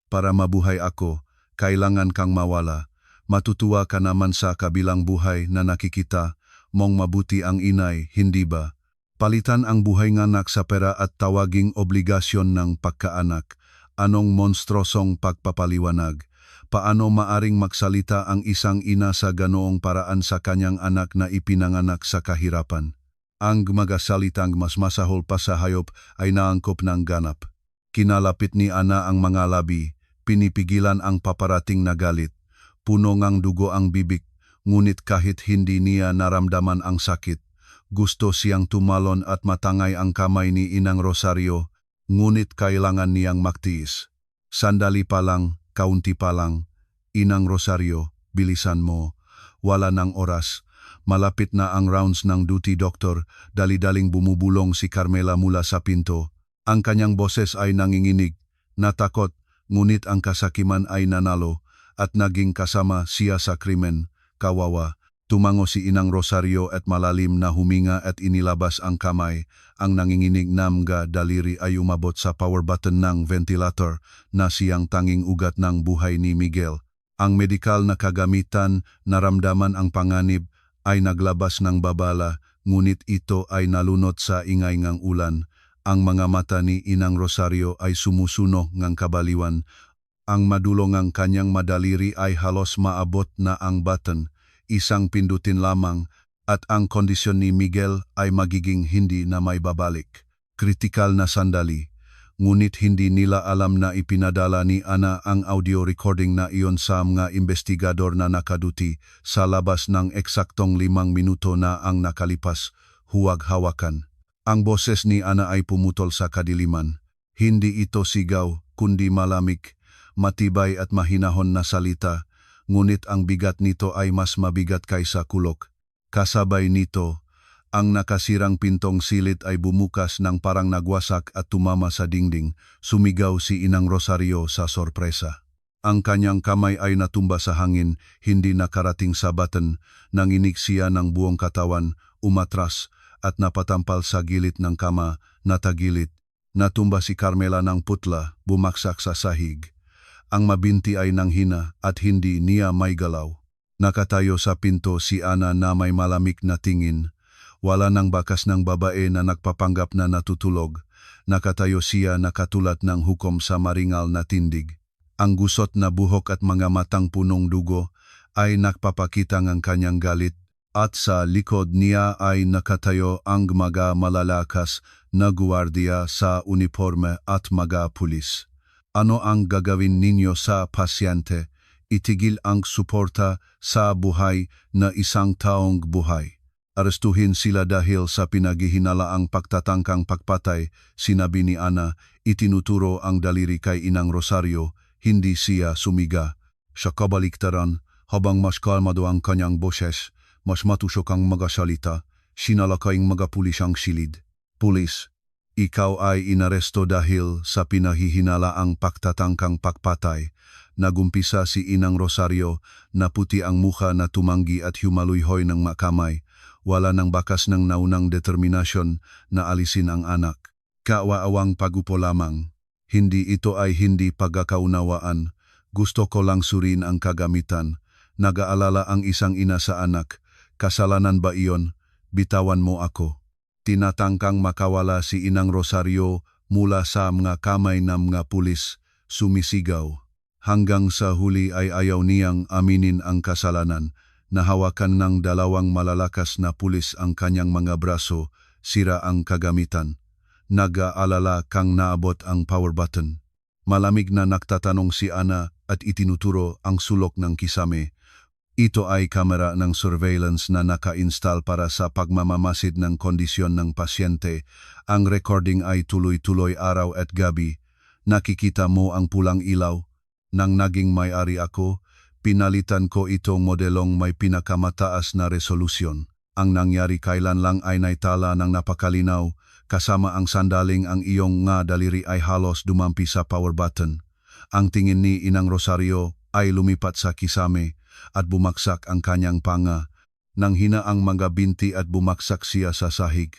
A: Para mabuhay ako, kailangan kang mawala. Matutuwa ka naman sa kabilang buhay na nakikita mong mabuti ang inay, hindi ba? Palitan ang buhay ng anak sa pera at tawaging obligasyon ng pagkaanak. Anong monstrosong pagpapaliwanag? Paano maaring magsalita ang isang ina sa ganoong paraan sa kanyang anak na ipinanganak sa kahirapan? Ang magasalitang mas masahol pa sa hayop ay naangkop ng ganap. Kinalapit ni Ana ang mga labi, pinipigilan ang paparating na galit. Puno ngang dugo ang bibig, ngunit kahit hindi niya naramdaman ang sakit, gusto siyang tumalon at matangay ang kamay ni Inang Rosario, ngunit kailangan niyang magtiis. Sandali pa lang, kaunti pa lang. Inang Rosario, bilisan mo. Wala ng oras. Malapit na ang rounds ng duty doctor, dali-daling bumubulong si Carmela mula sa pinto. Ang kanyang boses ay nanginginig, natakot, ngunit ang kasakiman ay nanalo, at naging kasama siya sa krimen. Kawawa, tumango si Inang Rosario at malalim na huminga at inilabas ang kamay. Ang nanginginig na mga daliri ay umabot sa power button ng ventilator na siyang tanging ugat ng buhay ni Miguel. Ang medikal na kagamitan, naramdaman ang panganib, ay naglabas ng babala, ngunit ito ay nalunot sa ingay ng ulan. Ang mga mata ni Inang Rosario ay sumusuno ng kabaliwan. Ang madulong ang kanyang madaliri ay halos maabot na ang button, isang pindutin lamang, at ang kondisyon ni Miguel ay magiging hindi na may babalik. Kritikal na sandali. Ngunit hindi nila alam na ipinadala ni Ana ang audio recording na iyon sa mga investigador na nakaduti sa labas ng eksaktong 5 minuto na ang nakalipas. Huwag hawakan. Ang boses ni Ana ay pumutol sa kadiliman. Hindi ito sigaw, kundi malamig, matibay at mahinahon na salita, ngunit ang bigat nito ay mas mabigat kaysa kulok. Kasabay nito, ang nakasirang pintong silid ay bumukas ng parang nagwasak at tumama sa dingding. Sumigaw si Inang Rosario sa sorpresa. Ang kanyang kamay ay natumba sa hangin, hindi nakarating sa button. Nanginig siya ng buong katawan, umatras, at napatampal sa gilid ng kama, natagilid. Natumba si Carmela ng putla, bumaksak sa sahig. Ang mabinti ay nanghina at hindi niya may galaw. Nakatayo sa pinto si Ana na may malamig na tingin. Wala nang bakas ng babae na nagpapanggap na natutulog. Nakatayo siya na katulad ng hukom sa maringal na tindig. Ang gusot na buhok at mga matang punong dugo ay nagpapakita ng kanyang galit, at sa likod niya ay nakatayo ang mga malalakas na guwardiya sa uniforme at mga pulis. Ano ang gagawin ninyo sa pasyente? Itigil ang suporta sa buhay na isang taong buhay. Arestuhin sila dahil sa pinaghihinalaang pagtatangkang pagpatay, sinabi ni Ana. Itinuturo ang daliri kay Inang Rosario, hindi siya sumiga. Sa kabaliktaran, habang mas kalmado ang kanyang boses, mas matusok ang mga salita, sinalakaing mga pulis ang silid. Pulis, ikaw ay inaresto dahil sa pinahihinalaang pagtatangkang pagpatay. Nagumpisa si Inang Rosario na puti ang mukha na tumanggi at humaluyhoy ng makamay. Wala nang bakas ng naunang determinasyon na alisin ang anak. Kawaawang pagupo lamang. Hindi ito ay hindi pagkakaunawaan. Gusto ko lang surin ang kagamitan. Nag-aalala ang isang ina sa anak. Kasalanan ba iyon? Bitawan mo ako. Tinatangkang makawala si Inang Rosario mula sa mga kamay ng mga pulis. Sumisigaw. Hanggang sa huli ay ayaw niyang aminin ang kasalanan. Nahawakan ng dalawang malalakas na pulis ang kanyang mga braso, sira ang kagamitan. Nag-aalala kang naabot ang power button. Malamig na nagtatanong si Ana at itinuturo ang sulok ng kisame. Ito ay kamera ng surveillance na naka-install para sa pagmamamasid ng kondisyon ng pasyente. Ang recording ay tuloy-tuloy araw at gabi. Nakikita mo ang pulang ilaw. Nang naging may-ari ako, pinalitan ko itong modelong may pinakamataas na resolusyon. Ang nangyari kailan lang ay naitala ng napakalinaw, kasama ang sandaling ang iyong nga daliri ay halos dumampi sa power button. Ang tingin ni Inang Rosario ay lumipat sa kisame at bumaksak ang kanyang panga. Nang hina ang mga binti at bumaksak siya sa sahig.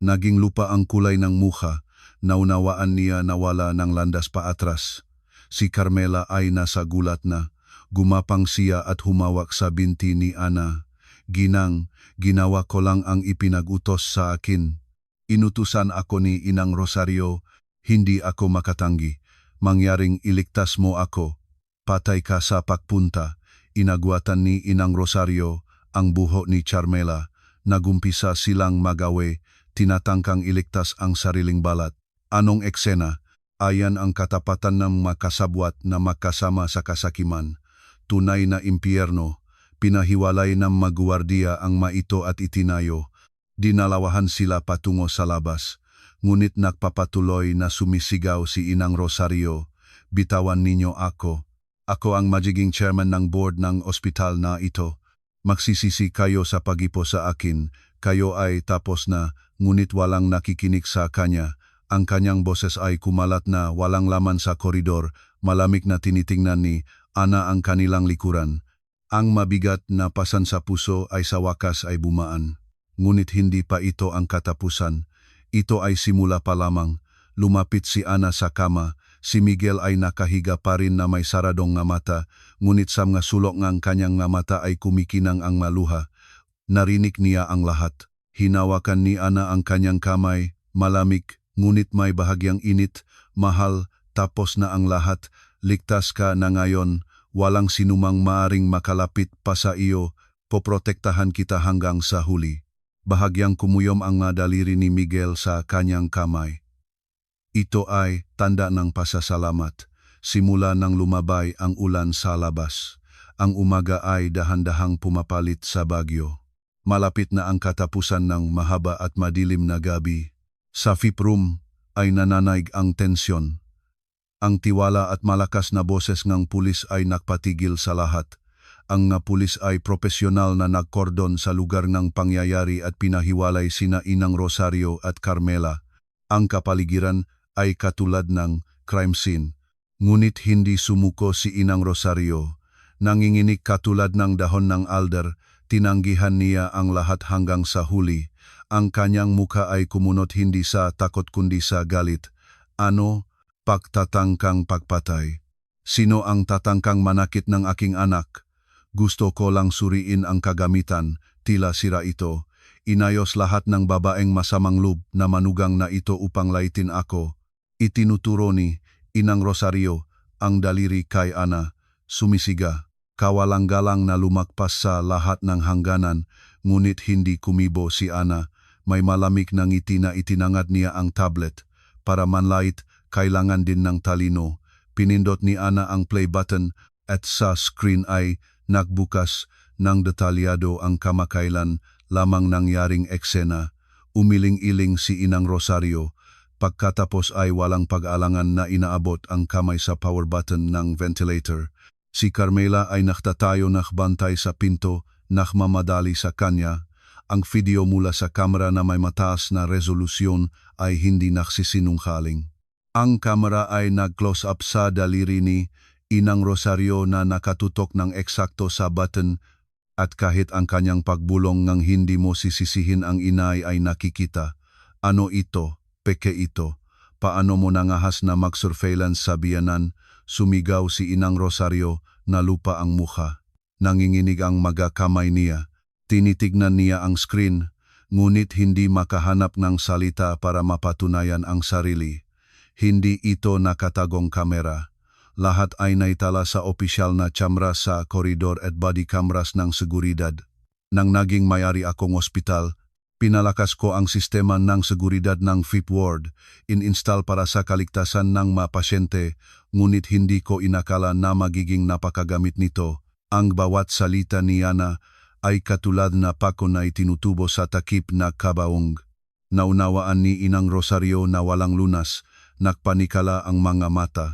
A: Naging lupa ang kulay ng mukha, naunawaan niya na wala ng landas pa atras. Si Carmela ay nasa gulat na. Gumapang siya at humawak sa binti ni Ana. Ginang, ginawa ko lang ang ipinag-utos sa akin. Inutusan ako ni Inang Rosario, hindi ako makatanggi. Mangyaring iligtas mo ako. Patay ka sa pagpunta. Inagwatan ni Inang Rosario ang buho ni Carmela. Nagumpisa silang magawe, tinatangkang iligtas ang sariling balat. Anong eksena? Ayan ang katapatan ng makasabwat na makasama sa kasakiman. Tunay na impyerno, pinahiwalay ng magwardiya ang maito at itinayo. Dinalawahan sila patungo sa labas. Ngunit nagpapatuloy na sumisigaw si Inang Rosario, bitawan ninyo ako. Ako ang magiging chairman ng board ng ospital na ito. Magsisisi kayo sa pagipo sa akin. Kayo ay tapos na, ngunit walang nakikinig sa kanya. Ang kanyang boses ay kumalat na walang laman sa koridor, malamig na tinitingnan ni Ana ang kanilang likuran. Ang mabigat na pasan sa puso ay sa wakas ay bumaan. Ngunit hindi pa ito ang katapusan. Ito ay simula pa lamang. Lumapit si Ana sa kama. Si Miguel ay nakahiga pa rin na may saradong nga mata, ngunit sa mga sulok ng kanyang nga mata ay kumikinang ang maluha. Narinig niya ang lahat. Hinawakan ni Ana ang kanyang kamay, malamig, ngunit may bahagyang init. Mahal, tapos na ang lahat. Ligtas ka na ngayon, walang sinumang maaring makalapit pa sa iyo, poprotektahan kita hanggang sa huli. Bahagyang kumuyom ang daliri ni Miguel sa kanyang kamay. Ito ay tanda ng pasasalamat. Simula nang lumabay ang ulan sa labas. Ang umaga ay dahan-dahang pumapalit sa bagyo. Malapit na ang katapusan ng mahaba at madilim na gabi. Sa VIP room ay nananaig ang tensyon. Ang tiwala at malakas na boses ng pulis ay nagpatigil sa lahat. Ang pulis ay profesional na nagkordon sa lugar ng pangyayari at pinahiwalay sina Inang Rosario at Carmela. Ang kapaligiran ay katulad ng crime scene. Ngunit hindi sumuko si Inang Rosario. Nanginginig katulad ng dahon ng alder, tinanggihan niya ang lahat hanggang sa huli. Ang kanyang mukha ay kumunot hindi sa takot kundi sa galit. Ano? Pagtatangkang pagpatay. Sino ang tatangkang manakit ng aking anak? Gusto ko lang suriin ang kagamitan, tila sira ito. Inayos lahat ng babaeng masamang loob na manugang na ito upang laitin ako. Itinuturo ni Inang Rosario ang daliri kay Ana. Sumisiga. Kawalang-galang na lumakpas sa lahat ng hangganan, ngunit hindi kumibo si Ana. May malamig na ngiti na itinangad niya ang tablet. Para manlait, kailangan din ng talino. Pinindot ni Ana ang play button at sa screen ay nagbukas ng detalyado ang kamakailan lamang nangyaring eksena. Umiling-iling si Inang Rosario. Pagkatapos ay walang pag-alangan na inaabot ang kamay sa power button ng ventilator. Si Carmela ay nakatatayo nakbantay sa pinto, nakmamadali sa kanya. Ang video mula sa kamera na may mataas na resolusyon ay hindi nagsisinunggaling. Ang kamera ay nag-close up sa daliri ni Inang Rosario na nakatutok ng eksakto sa button at kahit ang kanyang pagbulong ng hindi mo sisisihin ang inay ay nakikita. Ano ito? Peke ito. Paano mo nangahas na mag-surveillance sa biyanan? Sumigaw si Inang Rosario na lupa ang mukha. Nanginginig ang magakamay niya. Tinitignan niya ang screen, ngunit hindi makahanap ng salita para mapatunayan ang sarili. Hindi ito nakatagong kamera. Lahat ay naitala sa opisyal na tsamra sa koridor at body cameras ng seguridad. Nang naging mayari akong ospital, pinalakas ko ang sistema ng seguridad ng Fifth Ward, in-install para sa kaligtasan ng mga pasyente, ngunit hindi ko inakala na magiging napakagamit nito. Ang bawat salita ni Ana ay katulad na pako na itinutubo sa takip na kabaong. Naunawaan ni Inang Rosario na walang lunas, nakpanikala ang mga mata.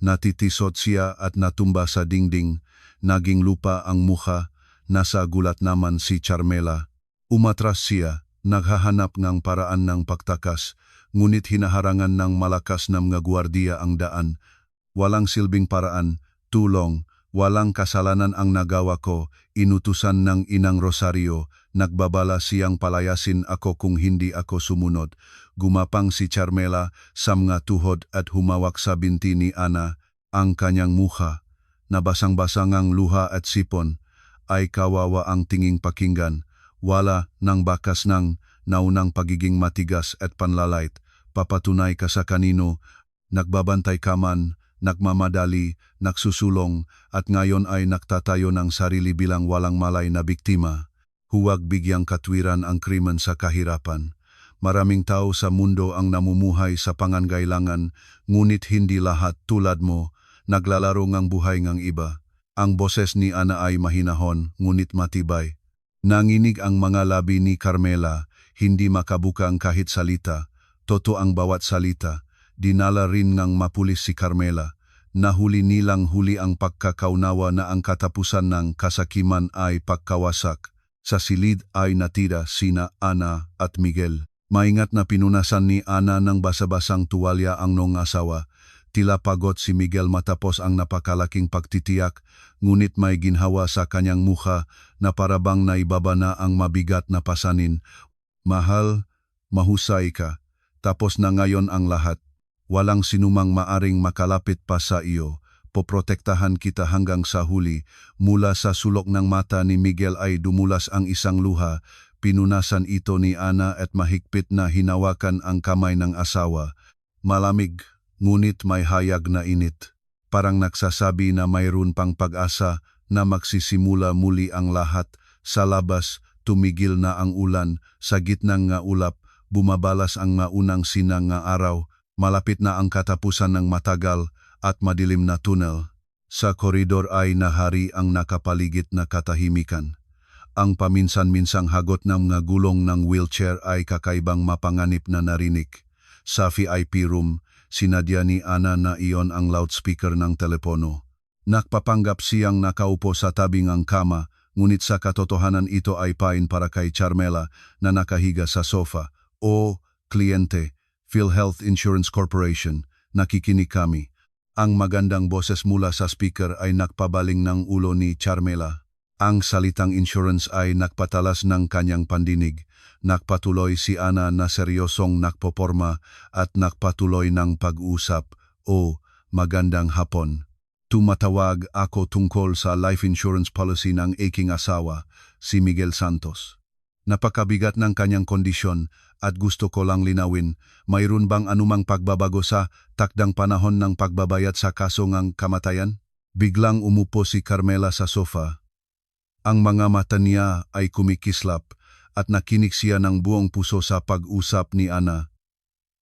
A: Natitisot siya at natumba sa dingding, naging lupa ang mukha, nasa gulat naman si Carmela. Umatras siya, naghahanap ng paraan ng pagtakas, ngunit hinaharangan ng malakas na mga gwardiya ang daan. Walang silbing paraan, tulong, walang kasalanan ang nagawa ko, inutusan ng Inang Rosario, nagbabala siyang palayasin ako kung hindi ako sumunod. Gumapang si Carmela sa mga tuhod at humawak sa binti ni Ana, ang kanyang mukha, na basang-basang ang luha at sipon, ay kawawa ang tinging pakinggan. Wala ng bakas ng naunang pagiging matigas at panlalait, papatunay ka sa kanino, nagbabantay ka man, nagmamadali, nagsusulong, at ngayon ay nagtatayo ng sarili bilang walang malay na biktima. Huwag bigyang katwiran ang krimen sa kahirapan. Maraming tao sa mundo ang namumuhay sa pangangailangan, ngunit hindi lahat tulad mo, naglalaro ngang buhay ngang iba. Ang boses ni Ana ay mahinahon, ngunit matibay. Nanginig ang mga labi ni Carmela, hindi makabuka ang kahit salita. Totoo ang bawat salita. Dinala rin ngang mapulis si Carmela. Nahuli nilang huli ang pagkakaunawa na ang katapusan ng kasakiman ay pagkawasak. Sa silid ay natira sina Ana at Miguel. Maingat na pinunasan ni Ana ng basa-basang tuwalya ang nong asawa. Tila pagod si Miguel matapos ang napakalaking pagtitiyak, ngunit may ginhawa sa kanyang mukha na parabang naibaba na ang mabigat na pasanin. Mahal, mahusay ka. Tapos na ngayon ang lahat. Walang sinumang maaring makalapit pa sa iyo. Poprotektahan kita hanggang sa huli. Mula sa sulok ng mata ni Miguel ay dumulas ang isang luha. Pinunasan ito ni Ana at mahigpit na hinawakan ang kamay ng asawa. Malamig, ngunit may hayag na init. Parang nagsasabi na mayroon pang pag-asa na magsisimula muli ang lahat. Sa labas, tumigil na ang ulan. Sa gitnang nga ulap, bumabalas ang maunang sinang nga araw. Malapit na ang katapusan ng matagal at madilim na tunnel. Sa koridor ay nahari ang nakapaligid na katahimikan. Ang paminsan-minsang hagot ng mga gulong ng wheelchair ay kakaibang mapanganib na narinig. Sa VIP room, sinadya ni Ana na iyon ang loudspeaker ng telepono. Nakpapanggap siyang nakaupo sa tabing ang kama, ngunit sa katotohanan ito ay pain para kay Carmela na nakahiga sa sofa. O, kliyente, PhilHealth Insurance Corporation, nakikinig kami. Ang magandang boses mula sa speaker ay nakpabaling ng ulo ni Carmela. Ang salitang insurance ay nakpatalas ng kanyang pandinig. Nakpatuloy si Ana na seryosong nakpoporma at nakpatuloy ng pag-usap. O, magandang hapon. Tumatawag ako tungkol sa life insurance policy ng aking asawa, si Miguel Santos. Napakabigat ng kanyang kondisyon at gusto ko lang linawin, mayroon bang anumang pagbabago sa takdang panahon ng pagbabayad sa kaso ng kamatayan? Biglang umupo si Carmela sa sofa. Ang mga mata niya ay kumikislap at nakinig siya ng buong puso sa pag-usap ni Ana.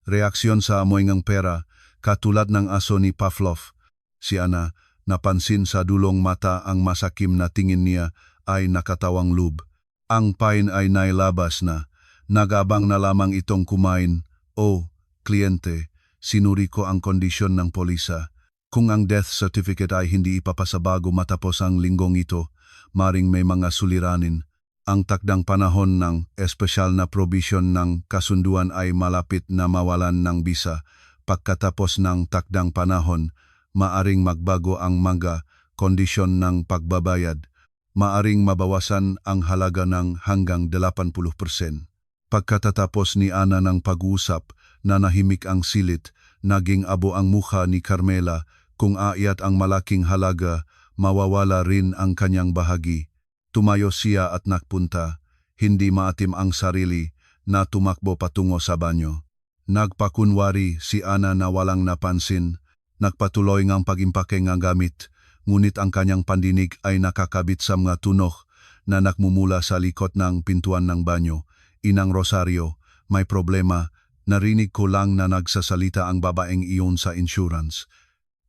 A: Reaksyon sa amoy ng pera, katulad ng aso ni Pavlov. Si Ana, napansin sa dulong mata ang masakim na tingin niya ay nakatawang lub. Ang pain ay nailabas na. Nagabang na lamang itong kumain. O, kliyente, sinuri ko ang kondisyon ng polisa. Kung ang death certificate ay hindi ipapasabago matapos ang linggong ito, maring may mga suliranin. Ang takdang panahon ng espesyal na provision ng kasunduan ay malapit na mawalan ng bisa. Pagkatapos ng takdang panahon, maaring magbago ang mga kondisyon ng pagbabayad. Maaring mabawasan ang halaga ng hanggang 80%. Pagkatatapos ni Ana ng pag-uusap, nanahimik ang silit, naging abo ang mukha ni Carmela. Kung aayat ang malaking halaga, mawawala rin ang kanyang bahagi. Tumayo siya at nagpunta, hindi maatim ang sarili, na tumakbo patungo sa banyo. Nagpakunwari si Ana na walang napansin, Nagpatuloy ngang pagimpake nga gamit, ngunit ang kanyang pandinig ay nakakabit sa mga tunok na nakmumula sa likod ng pintuan ng banyo. Inang Rosario, may problema. Narinig ko lang na nagsasalita ang babaeng iyon sa insurance.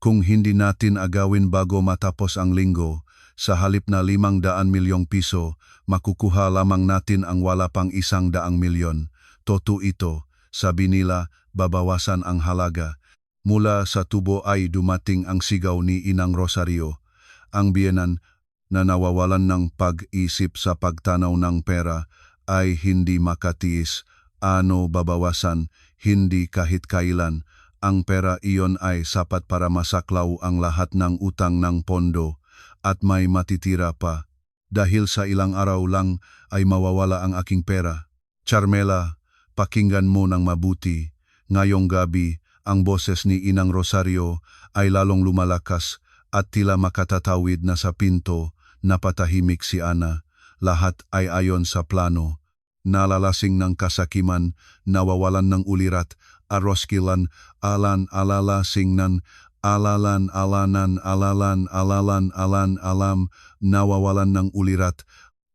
A: Kung hindi natin agawin bago matapos ang linggo, sa halip na 500 milyong piso, makukuha lamang natin ang wala pang 100 milyon. Totoo ito, sabi nila, babawasan ang halaga. Mula sa tubo ay dumating ang sigaw ni Inang Rosario. Ang biyenan na nawawalan ng pag-isip sa pagtanaw ng pera ay hindi makatiis. Ano babawasan? Hindi kahit kailan. Ang pera iyon ay sapat para masaklaw ang lahat ng utang ng pondo at may matitira pa. Dahil sa ilang araw lang ay mawawala ang aking pera. Carmela, pakinggan mo ng mabuti. Ngayong gabi, ang boses ni Inang Rosario ay lalong lumalakas at tila makatatawid na sa pinto. Napatahimik si Ana. Lahat ay ayon sa plano. Nalalasing ng kasakiman, nawawalan ng ulirat, aroskilan, alan-alalasingnan, alalan-alanan, alalan-alan-alan-alam, nawawalan ng ulirat.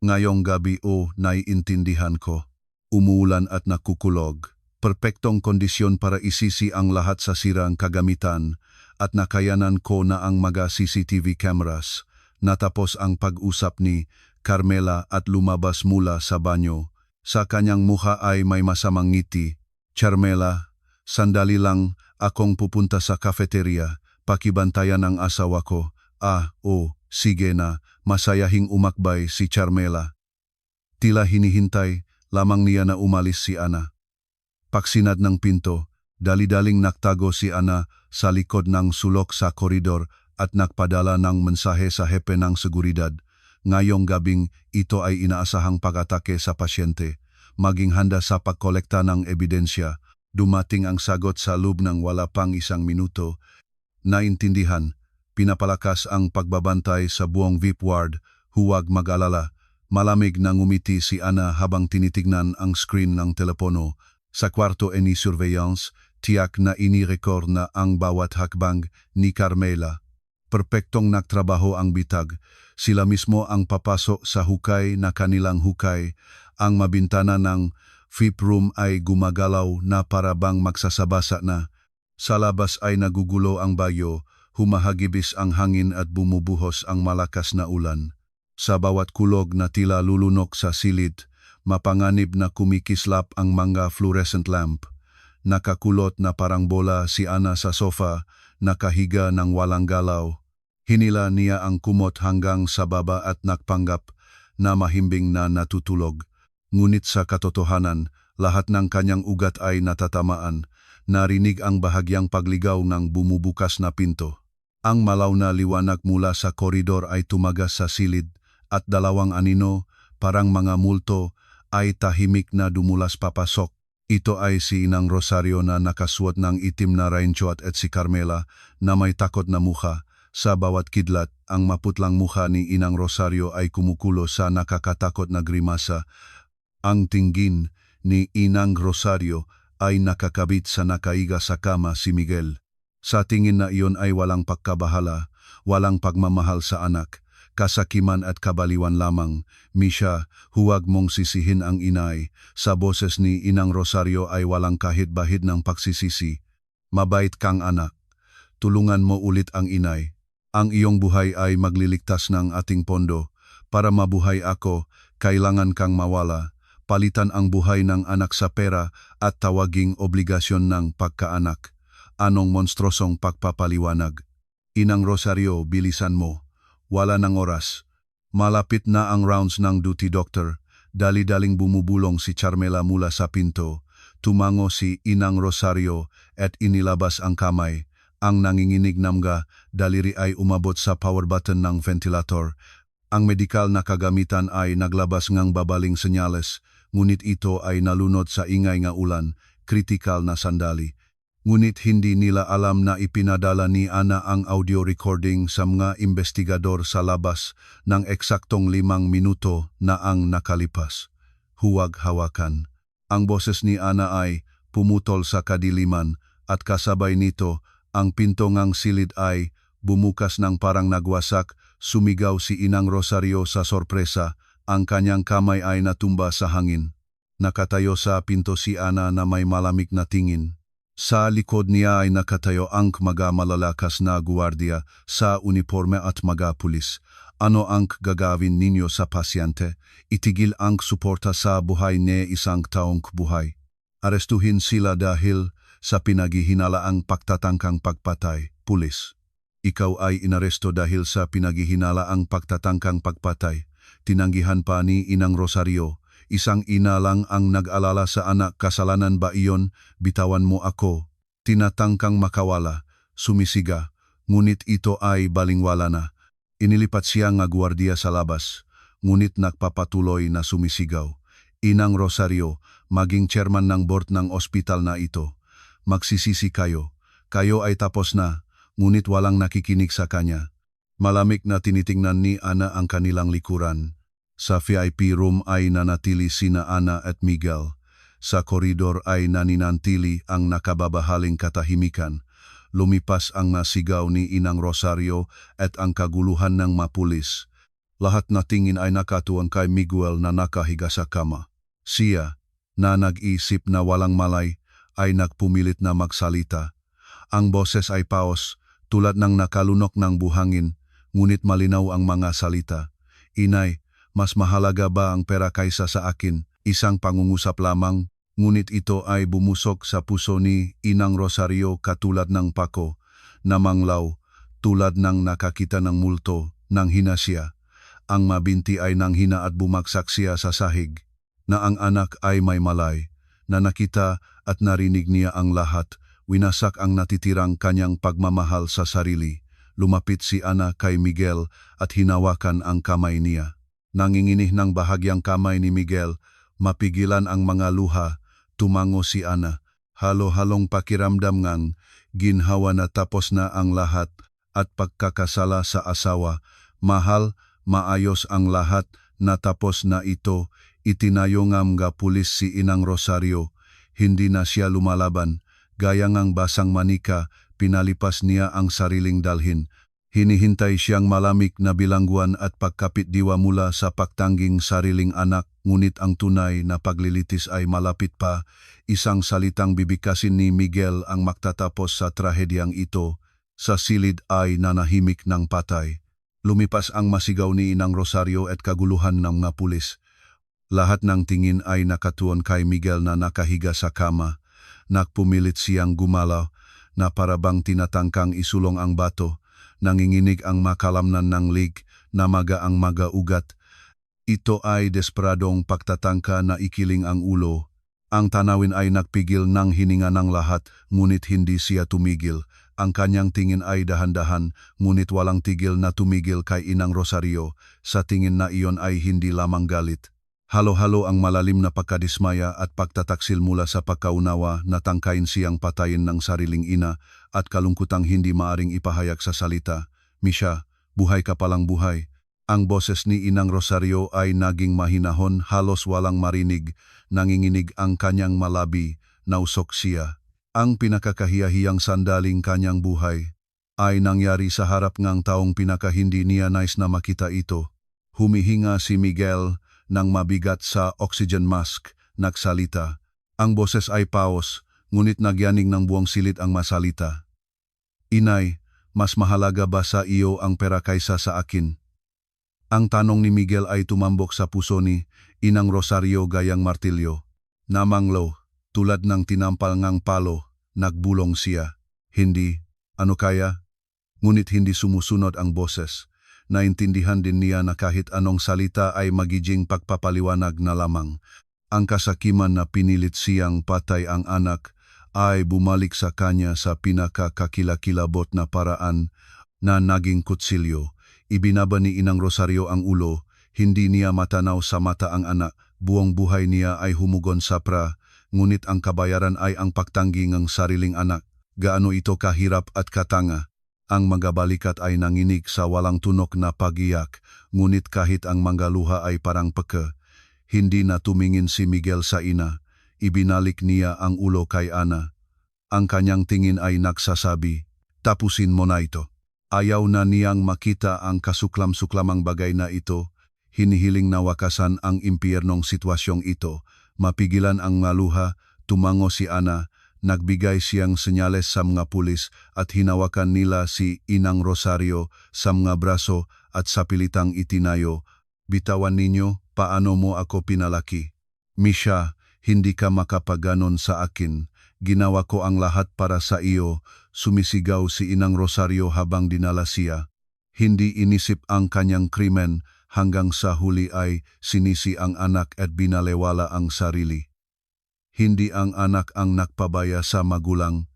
A: Ngayong gabi naiintindihan ko. Umuulan at nakukulog. Perpektong kondisyon para isisi ang lahat sa sirang kagamitan at nakayanan ko na ang mga CCTV cameras. Natapos ang pag-usap ni Carmela at lumabas mula sa banyo. Sa kanyang mukha ay may masamang ngiti. Carmela, sandali lang, akong pupunta sa cafeteria. Pakibantayan ang asawa ko. Sige na, masayahing umakbay si Carmela. Tila hinihintay, lamang niya na umalis si Ana. Pagsinad ng pinto, dali-daling naktago si Ana sa likod ng sulok sa koridor at nagpadala ng mensahe sa hepe ng seguridad. Ngayong gabing ito ay inaasahang pag-atake sa pasyente. Maging handa sa pagkolekta ng ebidensya. Dumating ang sagot sa loob ng wala pang 1 minuto. Naintindihan, pinapalakas ang pagbabantay sa buong VIP ward. Huwag mag-alala. Malamig na ngumiti si Ana habang tinitignan ang screen ng telepono. Sa kwarto ni surveillance, tiyak na inirecord na ang bawat hakbang ni Carmela. Perpektong nagtrabaho ang bitag. Sila mismo ang papasok sa hukay na kanilang hukay. Ang mabintana ng VIP room ay gumagalaw na para bang magsasabasa na. Sa labas ay nagugulo ang bagyo, humahagibis ang hangin at bumubuhos ang malakas na ulan. Sa bawat kulog na tila lulunok sa silid, mapanganib na kumikislap ang mga fluorescent lamp. Nakakulot na parang bola si Ana sa sofa, nakahiga ng walang galaw. Hinila niya ang kumot hanggang sa baba at nagpanggap na mahimbing na natutulog. Ngunit sa katotohanan, lahat ng kanyang ugat ay natatamaan. Narinig ang bahagyang pagligaw ng bumubukas na pinto. Ang malaw na liwanag mula sa koridor ay tumagas sa silid at 2 anino, parang mga multo, ay tahimik na dumulas papasok. Ito ay si Inang Rosario na nakasuot ng itim na raincoat at si Carmela na may takot na mukha. Sa bawat kidlat, ang maputlang mukha ni Inang Rosario ay kumukulo sa nakakatakot na grimasa. Ang tingin ni Inang Rosario ay nakakabit sa nakaiga sa kama si Miguel. Sa tingin na iyon ay walang pagkabahala, walang pagmamahal sa anak, kasakiman at kabaliwan lamang. Misha, huwag mong sisihin ang inay. Sa boses ni Inang Rosario ay walang kahit bahid ng pagsisisi. Mabait kang anak. Tulungan mo ulit ang inay. Ang iyong buhay ay magliligtas ng ating pondo. Para mabuhay ako, kailangan kang mawala. Palitan ang buhay ng anak sa pera at tawaging obligasyon ng pagkaanak. Anong monstrosong pagpapaliwanag? Inang Rosario, bilisan mo. Wala ng oras. Malapit na ang rounds ng duty doctor. Dali-daling bumubulong si Carmela mula sa pinto. Tumango si Inang Rosario at inilabas ang kamay. Ang nanginginig na mga daliri ay umabot sa power button ng ventilator. Ang medikal na kagamitan ay naglabas ngang babaling senyales, ngunit ito ay nalunod sa ingay nga ulan, kritikal na sandali. Ngunit hindi nila alam na ipinadala ni Ana ang audio recording sa mga investigador sa labas ng eksaktong 5 minuto na ang nakalipas. Huwag hawakan. Ang boses ni Ana ay pumutol sa kadiliman at kasabay nito Ang pinto ngang silid ay bumukas ng parang nagwasak, sumigaw si Inang Rosario sa sorpresa, ang kanyang kamay ay natumba sa hangin. Nakatayo sa pinto si Ana na may malamig na tingin. Sa likod niya ay nakatayo ang mga malalakas na guwardiya sa uniforme at mga pulis. Ano ang gagawin ninyo sa pasyente? Itigil ang suporta sa buhay ni isang taong buhay. Arestuhin sila dahil sa pinaghihinalaang pagtatangkang pagpatay, pulis. Ikaw ay inaresto dahil sa pinaghihinalaang pagtatangkang pagpatay. Tinanggihan pa ni Inang Rosario. Isang ina lang ang nag-alala sa anak, kasalanan ba iyon? Bitawan mo ako. Tinatangkang makawala, sumisiga, ngunit ito ay balingwala na. Inilipat siya nga gwardiya sa labas, ngunit nagpapatuloy na sumisigaw. Inang Rosario, maging chairman ng board ng ospital na ito. Magsisisi kayo. Kayo ay tapos na, ngunit walang nakikinig sa kanya. Malamig na tinitingnan ni Ana ang kanilang likuran. Sa VIP room ay nanatili sina Ana at Miguel. Sa koridor ay naninantili ang nakababahaling katahimikan. Lumipas ang nasigaw ni Inang Rosario at ang kaguluhan ng mapulis. Lahat na tingin ay nakatuon kay Miguel na nakahiga sa kama. Siya, na nag-isip na walang malay, ay nagpumilit na magsalita. Ang boses ay paos, tulad ng nakalunok ng buhangin, ngunit malinaw ang mga salita. Inay, mas mahalaga ba ang pera kaysa sa akin? Isang pangungusap lamang, ngunit ito ay bumusok sa puso ni Inang Rosario katulad ng pako, na manglaw, tulad ng nakakita ng multo, ng hinasya. Ang mabinti ay nanghina at bumagsak siya sa sahig, na ang anak ay may malay, na nakita at narinig niya ang lahat, winasak ang natitirang kanyang pagmamahal sa sarili. Lumapit si Ana kay Miguel at hinawakan ang kamay niya. Nanginginih ng bahagyang kamay ni Miguel, mapigilan ang mga luha, tumango si Ana. Halo-halong pakiramdam ngang, ginhawa na tapos na ang lahat at pagkakasala sa asawa. Mahal, maayos ang lahat, natapos na ito. Itinayo ngam nga pulis si Inang Rosario. Hindi na siya lumalaban. Gaya ngang basang manika, pinalipas niya ang sariling dalhin. Hinihintay siyang malamig na bilangguan at pagkapit diwa mula sa pagtangging sariling anak, ngunit ang tunay na paglilitis ay malapit pa. Isang salitang bibigkasin ni Miguel ang magtatapos sa trahedyang ito. Sa silid ay nanahimik ng patay. Lumipas ang masigaw ni Inang Rosario at kaguluhan ng mga pulis. Lahat ng tingin ay nakatuon kay Miguel na nakahiga sa kama. Nagpumilit siyang gumalaw na parabang tinatangkang isulong ang bato. Nanginginig ang makalamnan ng lig na maga ang mga ugat. Ito ay desperadong pagtatangka na ikiling ang ulo. Ang tanawin ay nagpigil ng hininga ng lahat, ngunit hindi siya tumigil. Ang kanyang tingin ay dahan-dahan, ngunit walang tigil na tumigil kay Inang Rosario. Sa tingin na iyon ay hindi lamang galit. Halo-halo ang malalim na pagkadismaya at pagtataksil mula sa pagkaunawa na tangkain siyang patayin ng sariling ina at kalungkutang hindi maaring ipahayag sa salita. Misha, buhay ka palang buhay. Ang boses ni Inang Rosario ay naging mahinahon, halos walang marinig. Nanginginig ang kanyang malabi, nausok siya. Ang pinakakahiyahiyang sandaling kanyang buhay ay nangyari sa harap ng taong pinakahindi niya nais na makita ito. Humihinga si Miguel nang mabigat sa oxygen mask, nagsalita. Ang boses ay paos, ngunit nagyaning ng buong silid ang masalita. Inay, mas mahalaga ba sa iyo ang pera kaysa sa akin? Ang tanong ni Miguel ay tumambok sa puso ni Inang Rosario gayang martilyo. Namanglo, tulad ng tinampal ngang palo, nagbulong siya. Hindi, ano kaya? Ngunit hindi sumusunod ang boses. Naintindihan din niya na kahit anong salita ay magiging pagpapaliwanag na lamang. Ang kasakiman na pinilit siyang patay ang anak ay bumalik sa kanya sa pinakakakilakilabot na paraan na naging kutsilyo. Ibinaba ni Inang Rosario ang ulo, hindi niya matanaw sa mata ang anak. Buong buhay niya ay humugon sa pra, ngunit ang kabayaran ay ang pagtanggi ng sariling anak. Gaano ito kahirap at katanga. Ang mga balikat ay nanginig sa walang tunok na pagiyak, ngunit kahit ang mga luha ay parang peke. Hindi na tumingin si Miguel sa ina, ibinalik niya ang ulo kay Ana. Ang kanyang tingin ay nagsasabi, Tapusin mo na ito. Ayaw na niyang makita ang kasuklam-suklamang bagay na ito. Hinihiling na wakasan ang impyernong sitwasyong ito. Mapigilan ang maluha, tumango si Ana. Nagbigay siyang senyales sa mga pulis at hinawakan nila si Inang Rosario sa mga braso at sa pilitang itinayo. Bitawan ninyo, paano mo ako pinalaki? Misha, hindi ka makapaganon sa akin. Ginawa ko ang lahat para sa iyo. Sumisigaw si Inang Rosario habang dinala siya. Hindi inisip ang kanyang krimen hanggang sa huli ay sinisi ang anak at binalewala ang sarili. Hindi ang anak ang nakpabaya sa magulang,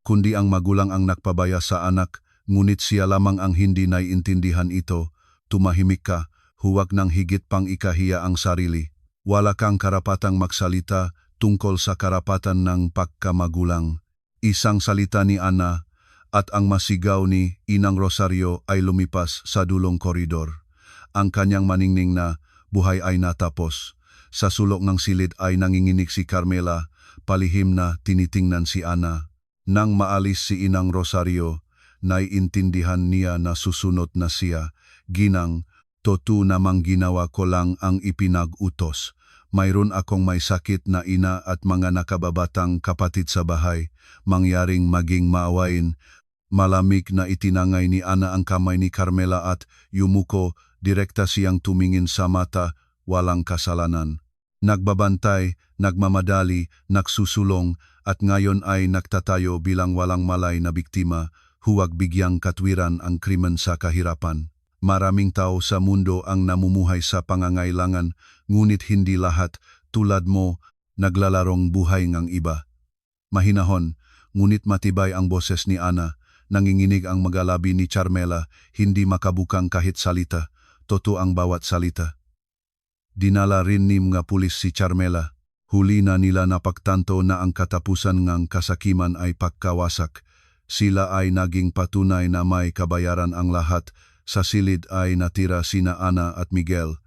A: kundi ang magulang ang nakpabaya sa anak, ngunit siya lamang ang hindi naiintindihan ito. Tumahimik ka, huwag nang higit pang ikahiya ang sarili. Wala kang karapatang magsalita tungkol sa karapatan ng pagkamagulang. Isang salita ni Ana at ang masigaw ni Inang Rosario ay lumipas sa dulong koridor. Ang kanyang maningning na buhay ay natapos. Sa sulok ng silid ay nanginginig si Carmela, palihim na tinitingnan si Ana. Nang maalis si Inang Rosario, naiintindihan niya na susunod na siya. Ginang, totoo namang ginawa ko lang ang ipinag-utos. Mayroon akong may sakit na ina at mga nakababatang kapatid sa bahay. Mangyaring maging maawain. Malamig na itinangay ni Ana ang kamay ni Carmela at yumuko, direkta siyang tumingin sa mata, walang kasalanan. Nagbabantay, nagmamadali, nagsusulong, at ngayon ay nagtatayo bilang walang malay na biktima, huwag bigyang katwiran ang krimen sa kahirapan. Maraming tao sa mundo ang namumuhay sa pangangailangan, ngunit hindi lahat, tulad mo, naglalarong buhay ng iba. Mahinahon, ngunit matibay ang boses ni Ana, nanginginig ang magalabi ni Carmela, hindi makabukang kahit salita, totoo ang bawat salita. Dinala rin ni mga pulis si Carmela. Huli na nila napagtanto na ang katapusan ng kasakiman ay pagkawasak. Sila ay naging patunay na may kabayaran ang lahat. Sa silid ay natira sina Ana at Miguel.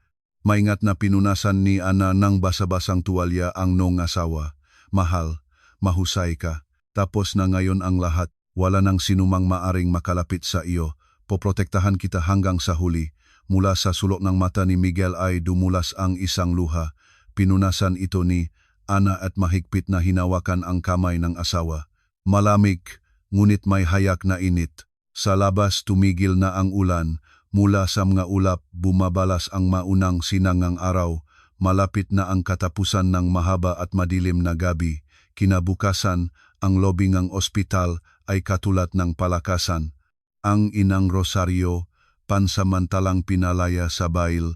A: Maingat na pinunasan ni Ana ng basa-basang tuwalya ang nong asawa. Mahal, mahusay ka. Tapos na ngayon ang lahat. Wala nang sinumang maaring makalapit sa iyo. Poprotektahan kita hanggang sa huli. Mula sa sulok ng mata ni Miguel ay dumulas ang isang luha. Pinunasan ito ni Ana at mahigpit na hinawakan ang kamay ng asawa. Malamig, ngunit may hayak na init. Sa labas tumigil na ang ulan. Mula sa mga ulap bumabalas ang maunang sinangang araw. Malapit na ang katapusan ng mahaba at madilim na gabi. Kinabukasan, ang lobby ng ospital ay katulad ng palakasan. Ang Inang Rosario, pansamantalang pinalaya sa bail,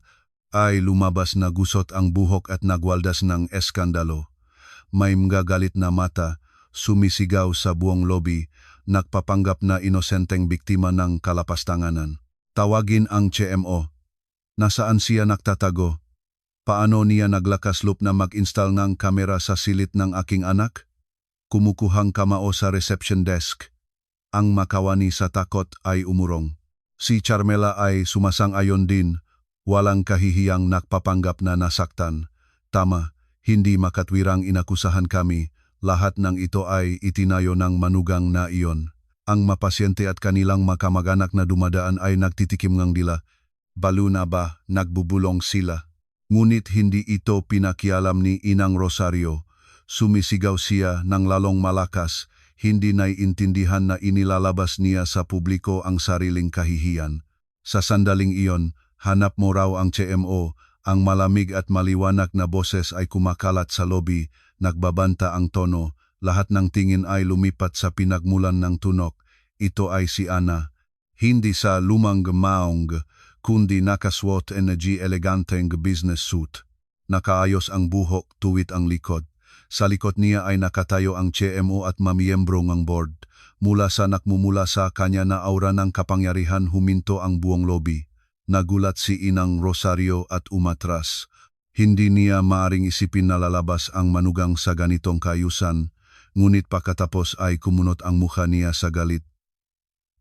A: ay lumabas na gusot ang buhok at nagwaldas ng eskandalo. May magagalit na mata, sumisigaw sa buong lobby, nagpapanggap na inosenteng biktima ng kalapastanganan. Tawagin ang CMO. Nasaan siya nagtatago? Paano niya naglakas loob na mag-install ng kamera sa silid ng aking anak? Kumukuhang kamao sa reception desk. Ang makawani sa takot ay umurong. Si Carmela ay sumasang-ayon din, walang kahihiyang nagpapanggap na nasaktan. Tama, hindi makatwirang inakusahan kami, lahat ng ito ay itinayo ng manugang na iyon. Ang mapasyente at kanilang makamag-anak na dumadaan ay nagtitikim ng dila. Balo na ba, nagbubulong sila. Ngunit hindi ito pinakialam ni Inang Rosario. Sumisigaw siya ng lalong malakas, hindi naiintindihan na inilalabas niya sa publiko ang sariling kahihiyan. Sa sandaling iyon, hanap mo raw ang CMO, ang malamig at maliwanag na boses ay kumakalat sa lobby, nagbabanta ang tono, lahat ng tingin ay lumipat sa pinagmulan ng tunok. Ito ay si Ana. Hindi sa lumang maong, kundi nakaswot energy eleganteng business suit. Nakaayos ang buhok, tuwid ang likod. Sa likod niya ay nakatayo ang CMO at mamiyembro ng board. Mula sa nakmumula sa kanya na aura ng kapangyarihan huminto ang buong lobby. Nagulat si Inang Rosario at umatras. Hindi niya maaring isipin na lalabas ang manugang sa ganitong kaayusan, ngunit pagkatapos ay kumunot ang mukha niya sa galit.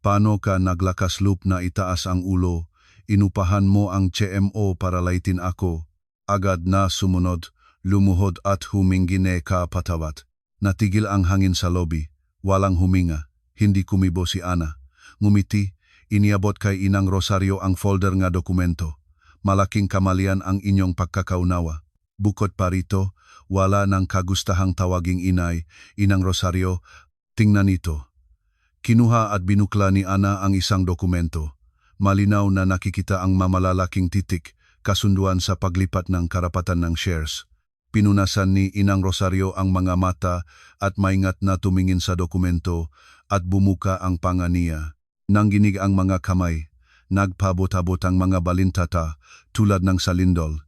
A: Paano ka naglakas loob na itaas ang ulo? Inupahan mo ang CMO para laitin ako. Agad na sumunod. Lumuhod at humingine ka patawat. Natigil ang hangin sa lobby. Walang huminga. Hindi kumibo si Ana. Ngumiti, iniabot kay Inang Rosario ang folder nga dokumento. Malaking kamalian ang inyong pagkakaunawa. Bukod pa rito, wala nang kagustahang tawaging inay. Inang Rosario, tingnan ito. Kinuha at binukla ni Ana ang isang dokumento. Malinaw na nakikita ang mamalalaking titik, kasunduan sa paglipat ng karapatan ng shares. Pinunasan ni Inang Rosario ang mga mata at maingat na tumingin sa dokumento at bumuka ang panga niya. Nangginig ang mga kamay, nagpabot-abot ang mga balintata tulad ng salindol.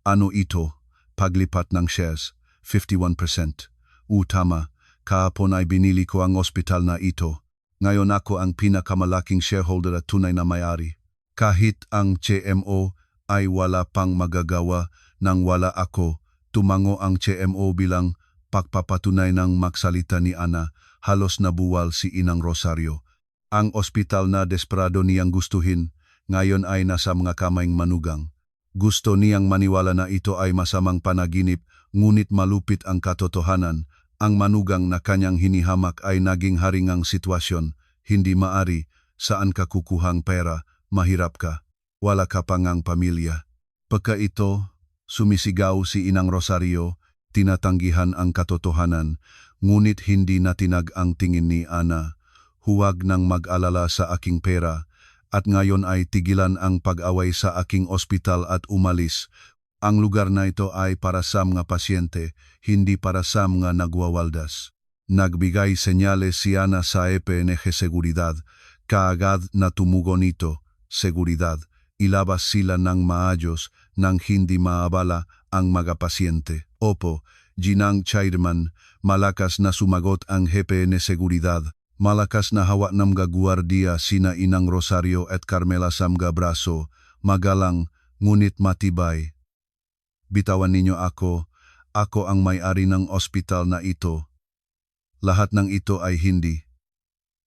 A: Ano ito? Paglipat ng shares, 51%. Tama, kahapon ay binili ko ang ospital na ito. Ngayon ako ang pinakamalaking shareholder at tunay na may-ari. Kahit ang CMO ay wala pang magagawa nang wala ako, tumango ang CMO bilang pagpapatunay ng magsalita ni Ana. Halos nabuwal si Inang Rosario. Ang ospital na desperado niyang gustuhin, ngayon ay nasa mga kamaing manugang. Gusto niyang maniwala na ito ay masamang panaginip, ngunit malupit ang katotohanan. Ang manugang na kanyang hinihamak ay naging haringang sitwasyon. Hindi maari, saan ka kukuhang pera, mahirap ka, wala ka pangang pamilya. Pagka ito, sumisigaw si Inang Rosario, tinatanggihan ang katotohanan, ngunit hindi natinag ang tingin ni Ana. Huwag nang mag-alala sa aking pera, at ngayon ay tigilan ang pag-away sa aking ospital at umalis. Ang lugar na ito ay para sa mga pasyente, hindi para sa mga nagwawaldas. Nagbigay senyales si Ana sa EPNG Seguridad. Kaagad na tumugon ito, seguridad. Ilabas sila ng maayos nang hindi maabala ang mga pasyente. Opo, Ginang Chairman, malakas na sumagot ang GPN Seguridad. Malakas na hawa ng mga guardia sina Inang Rosario at Carmela sa mga braso. Magalang, ngunit matibay. Bitawan ninyo ako ang may-ari ng ospital na ito. Lahat ng ito ay hindi.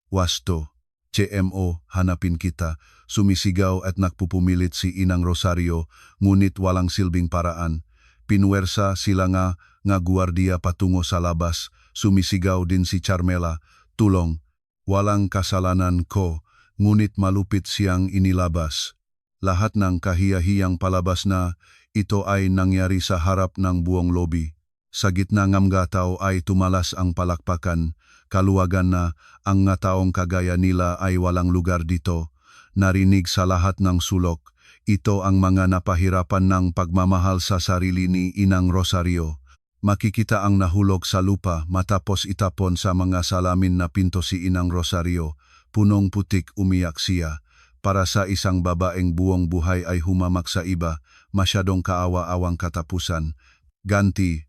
A: Wasto, CMO, hanapin kita, sumisigaw at nagpupumilit si Inang Rosario, ngunit walang silbing paraan. Pinuwersa sila nga guardia patungo sa labas, sumisigaw din si Carmela, tulong. Walang kasalanan ko, ngunit malupit siyang inilabas. Lahat ng kahiyahiyang palabas na ito ay nangyari sa harap ng buong lobby. Sa gitna ng mga tao ay tumalas ang palakpakan, kaluwagan na ang nga taong kagaya nila ay walang lugar dito. Narinig sa lahat ng sulok, ito ang mga napahirapan ng pagmamahal sa sarili ni Inang Rosario. Makikita ang nahulog sa lupa matapos itapon sa mga salamin na pinto si Inang Rosario. Punong putik umiyak siya. Para sa isang babaeng buong buhay ay humamak sa iba, masyadong kaawa-awang katapusan. Ganti,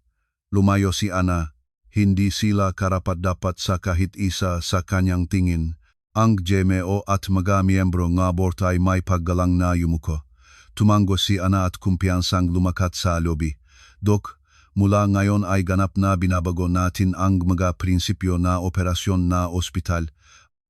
A: lumayo si Ana. Hindi sila karapat-dapat sa kahit isa sa kanyang tingin. Ang GMO at mga miyembro nga board ay may paggalang na yumuko. Tumango si Ana at kumpiyansang lumakat sa lobby. Dok, mula ngayon ay ganap na binabago natin ang mga prinsipyo na operasyon na ospital.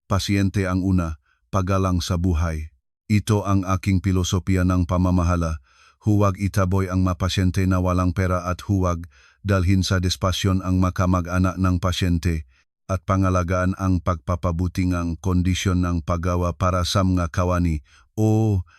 A: Pasyente ang una, paggalang sa buhay. Ito ang aking pilosopiya ng pamamahala. Huwag itaboy ang mga pasyente na walang pera at huwag dalhin sa despasyon ang makamag-anak ng pasyente at pangalagaan ang pagpapabuting kondisyon ng paggawa para sa mga kawani.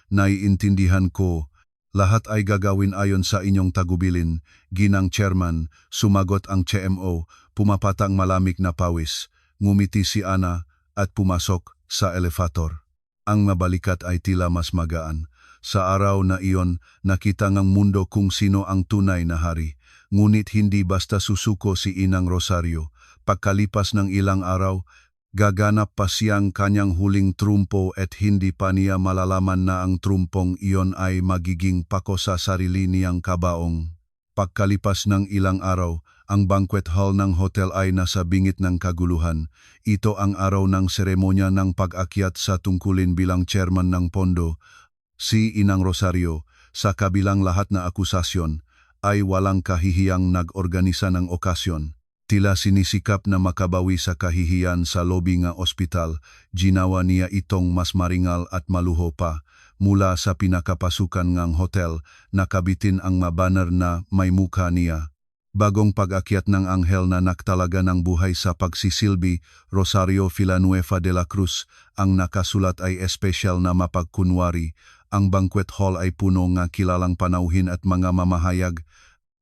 A: Naiintindihan ko. Lahat ay gagawin ayon sa inyong tagubilin. Ginang Chairman, sumagot ang CMO, pumapatang malamig na pawis. Ngumiti si Ana at pumasok sa elevator. Ang mabalikat ay tila mas magaan. Sa araw na iyon, nakita ng mundo kung sino ang tunay na hari. Ngunit hindi basta susuko si Inang Rosario. Pagkalipas ng ilang araw, gaganap pa siyang kanyang huling trumpo at hindi pa niya malalaman na ang trumpong iyon ay magiging pako sa sarili niyang kabaong. Pagkalipas ng ilang araw, ang banquet hall ng hotel ay nasa bingit ng kaguluhan. Ito ang araw ng seremonya ng pag-akyat sa tungkulin bilang chairman ng pondo. Si Inang Rosario, sa kabilang lahat na akusasyon, ay walang kahihiyang nag-organisa ng okasyon. Tila sinisikap na makabawi sa kahihiyan sa lobby ng ospital, ginawa niya itong mas maringal at maluho pa. Mula sa pinakapasukan ng hotel, nakabitin ang mabanner na may mukha niya. Bagong pag-akyat ng anghel na naktalaga ng buhay sa pagsisilbi, Rosario Villanueva de la Cruz, ang nakasulat ay espesyal na mapagkunwari. Ang banquet hall ay puno nga kilalang panauhin at mga mamahayag.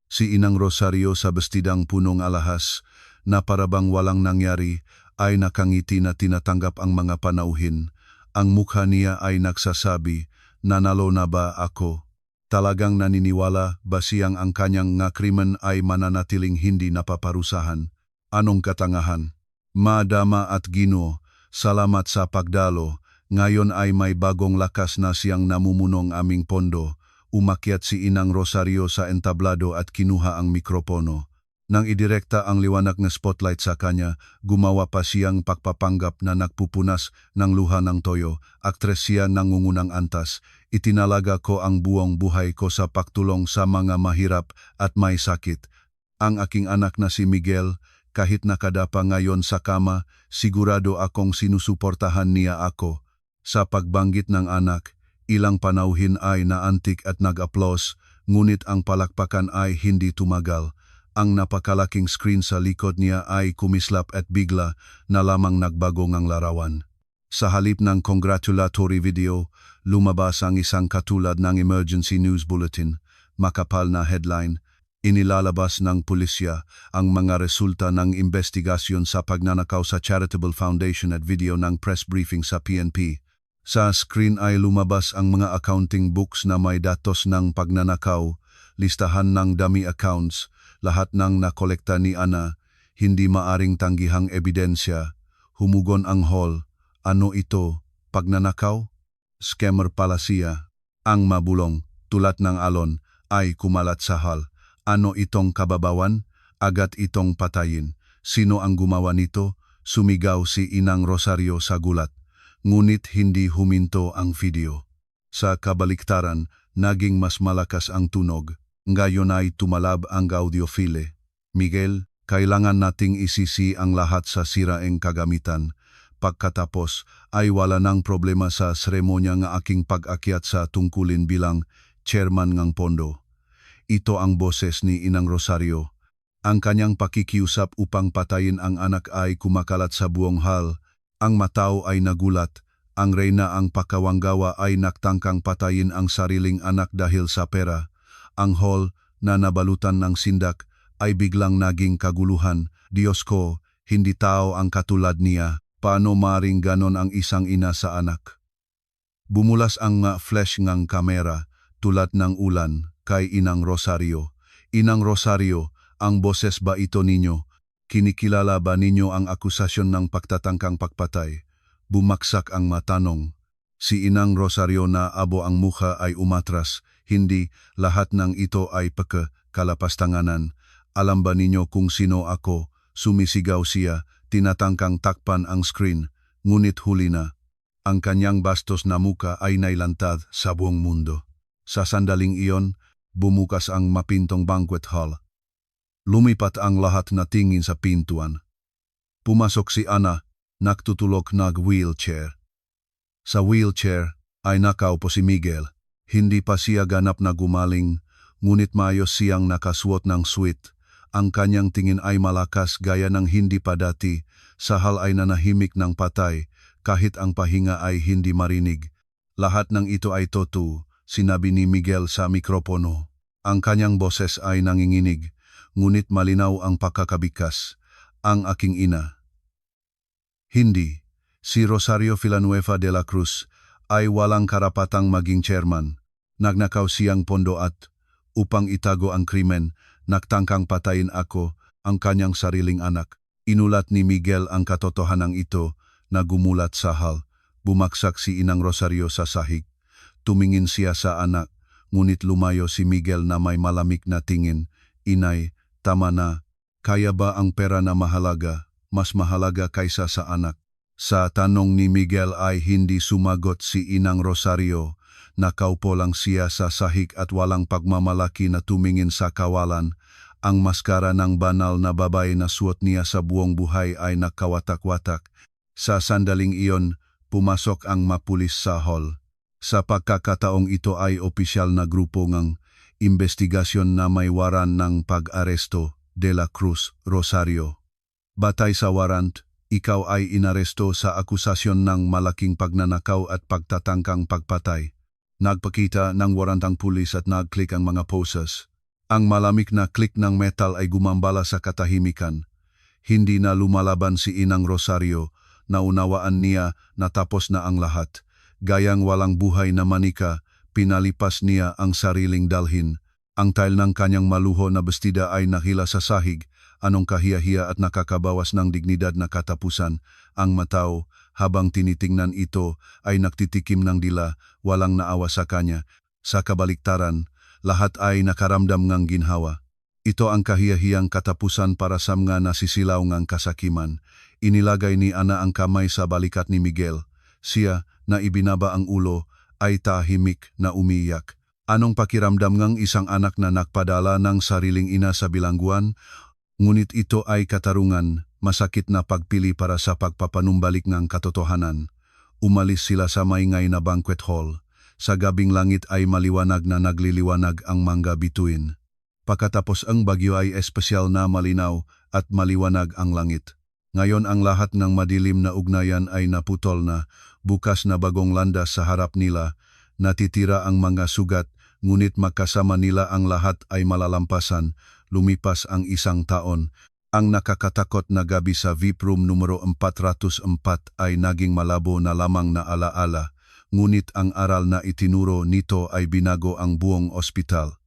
A: Si Inang Rosario sa bestidang punong alahas, na parabang walang nangyari, ay nakangiti na tinatanggap ang mga panauhin. Ang mukha niya ay nagsasabi, "Nanalo na ba ako?" Talagang naniniwala ba siyang ang kanyang nga krimen ay mananatiling hindi napaparusahan? Anong katangahan? Madama at Ginoo, salamat sa pagdalo. Ngayon ay may bagong lakas na siyang namumunong aming pondo. Umakyat si Inang Rosario sa entablado at kinuha ang mikropono. Nang idirekta ang liwanag na spotlight sa kanya, gumawa pa siyang pagpapanggap na nagpupunas ng luha ng toyo. Aktres siya nangungunang antas. Itinalaga ko ang buong buhay ko sa pagtulong sa mga mahirap at may sakit. Ang aking anak na si Miguel, kahit nakadapa ngayon sa kama, sigurado akong sinusuportahan niya ako. Sa pagbanggit ng anak, ilang panauhin ay naantik at nag-aplos, ngunit ang palakpakan ay hindi tumagal. Ang napakalaking screen sa likod niya ay kumislap at bigla na lamang nagbago ng larawan. Sa halip ng congratulatory video, lumabas ang isang katulad ng emergency news bulletin. Makapal na headline, inilalabas ng pulisya ang mga resulta ng investigasyon sa pagnanakaw sa Charitable Foundation at video ng press briefing sa PNP. Sa screen ay lumabas ang mga accounting books na may datos ng pagnanakaw, listahan ng dummy accounts, lahat ng nakolekta ni Ana, hindi maaring tanggihang ebidensya. Humugon ang hall. Ano ito? Pagnanakaw? Scammer pala siya. Ang mabulong, tulad ng alon, ay kumalat sa hall. Ano itong kababawan? Agad itong patayin. Sino ang gumawa nito? Sumigaw si Inang Rosario sa gulat. Ngunit hindi huminto ang video. Sa kabaliktaran, naging mas malakas ang tunog. Ngayon ay tumalab ang audiophile. Miguel, kailangan nating isisi ang lahat sa siraeng kagamitan. Pagkatapos ay wala nang problema sa seremonya nga aking pag-akyat sa tungkulin bilang chairman ng pondo. Ito ang boses ni Inang Rosario. Ang kanyang pakikiusap upang patayin ang anak ay kumakalat sa buong hall. Ang matao ay nagulat. Ang reyna ang pakawanggawa ay naktangkang patayin ang sariling anak dahil sa pera. Ang hall na nabalutan ng sindak ay biglang naging kaguluhan. Diyos ko, hindi tao ang katulad niya. Paano maring ganon ang isang ina sa anak? Bumulas ang flash ng kamera tulad ng ulan kay Inang Rosario. Inang Rosario, ang boses ba ito ninyo? Kinikilala ba ninyo ang akusasyon ng pagtatangkang pagpatay? Bumaksak ang matanong. Si Inang Rosario na abo ang mukha ay umatras. Hindi, lahat ng ito ay kalapastanganan. Alam ba ninyo kung sino ako? Sumisigaw siya, tinatangkang takpan ang screen. Ngunit huli na. Ang kanyang bastos na muka ay nailantad sa buong mundo. Sa sandaling iyon, bumukas ang mapintong banquet hall. Lumipat ang lahat na tingin sa pintuan. Pumasok si Ana, nagtutulog nag-wheelchair. Sa wheelchair ay nakaupo si Miguel. Hindi pa siya ganap na gumaling, ngunit maayos siyang nakasuot ng suit. Ang kanyang tingin ay malakas gaya ng hindi pa dati. Sa hal ay nanahimik ng patay, kahit ang pahinga ay hindi marinig. Lahat ng ito ay totoo, sinabi ni Miguel sa mikropono. Ang kanyang boses ay nanginginig, ngunit malinaw ang pagkakabikas. Ang aking ina. Hindi. Si Rosario Villanueva de la Cruz ay walang karapatang maging chairman. Nagnakaw siyang pondo at, upang itago ang krimen, nagtangkang patayin ako, ang kanyang sariling anak. Inulat ni Miguel ang katotohanan ito na gumulat sa hall. Bumaksak si Inang Rosario sa sahig. Tumingin siya sa anak, ngunit lumayo si Miguel na may malamig na tingin. Inay, tama na. Kaya ba ang pera na mahalaga, mas mahalaga kaysa sa anak? Sa tanong ni Miguel ay hindi sumagot si Inang Rosario. Nakaupo lang siya sa sahig at walang pagmamalaki na tumingin sa kawalan. Ang maskara ng banal na babae na suot niya sa buong buhay ay nakawatak-watak. Sa sandaling iyon, pumasok ang mapulis sa hall. Sa pagkakataong ito ay opisyal na grupo ng investigasyon na may waran ng pag-aresto. de la Cruz, Rosario. Batay sa warrant, ikaw ay inaresto sa akusasyon ng malaking pagnanakaw at pagtatangkang pagpatay. Nagpakita ng warrant ang pulis at nag-click ang mga poses. Ang malamig na click ng metal ay gumambala sa katahimikan. Hindi na lumalaban si Inang Rosario, naunawaan niya na tapos na ang lahat. Gayang walang buhay na manika, pinalipas niya ang sariling dalhin. Ang tile ng kanyang maluho na bestida ay nahila sa sahig, anong kahiyahiya at nakakabawas ng dignidad na katapusan. Ang matao, habang tinitingnan ito, ay nagtitikim ng dila, walang naawa sa kanya. Sa kabaliktaran, lahat ay nakaramdam ng ginhawa. Ito ang kahiyahiyang katapusan para sa mga nasisilaw ng kasakiman. Inilagay ni Ana ang kamay sa balikat ni Miguel. Siya, na ibinaba ang ulo, ay tahimik na umiyak. Anong pakiramdam ng isang anak na nakpadala ng sariling ina sa bilangguan? Ngunit ito ay katarungan, masakit na pagpili para sa pagpapanumbalik ng katotohanan. Umalis sila sa maingay na banquet hall. Sa gabing langit ay maliwanag na nagliliwanag ang mga bituin. Pagkatapos ang bagyo ay espesyal na malinaw at maliwanag ang langit. Ngayon ang lahat ng madilim na ugnayan ay naputol na, bukas na bagong landas sa harap nila, natitira ang mga sugat, ngunit magkasama nila ang lahat ay malalampasan. Lumipas ang isang taon. Ang nakakatakot na gabi sa VIP room numero 404 ay naging malabo na lamang na alaala, ngunit ang aral na itinuro nito ay binago ang buong ospital.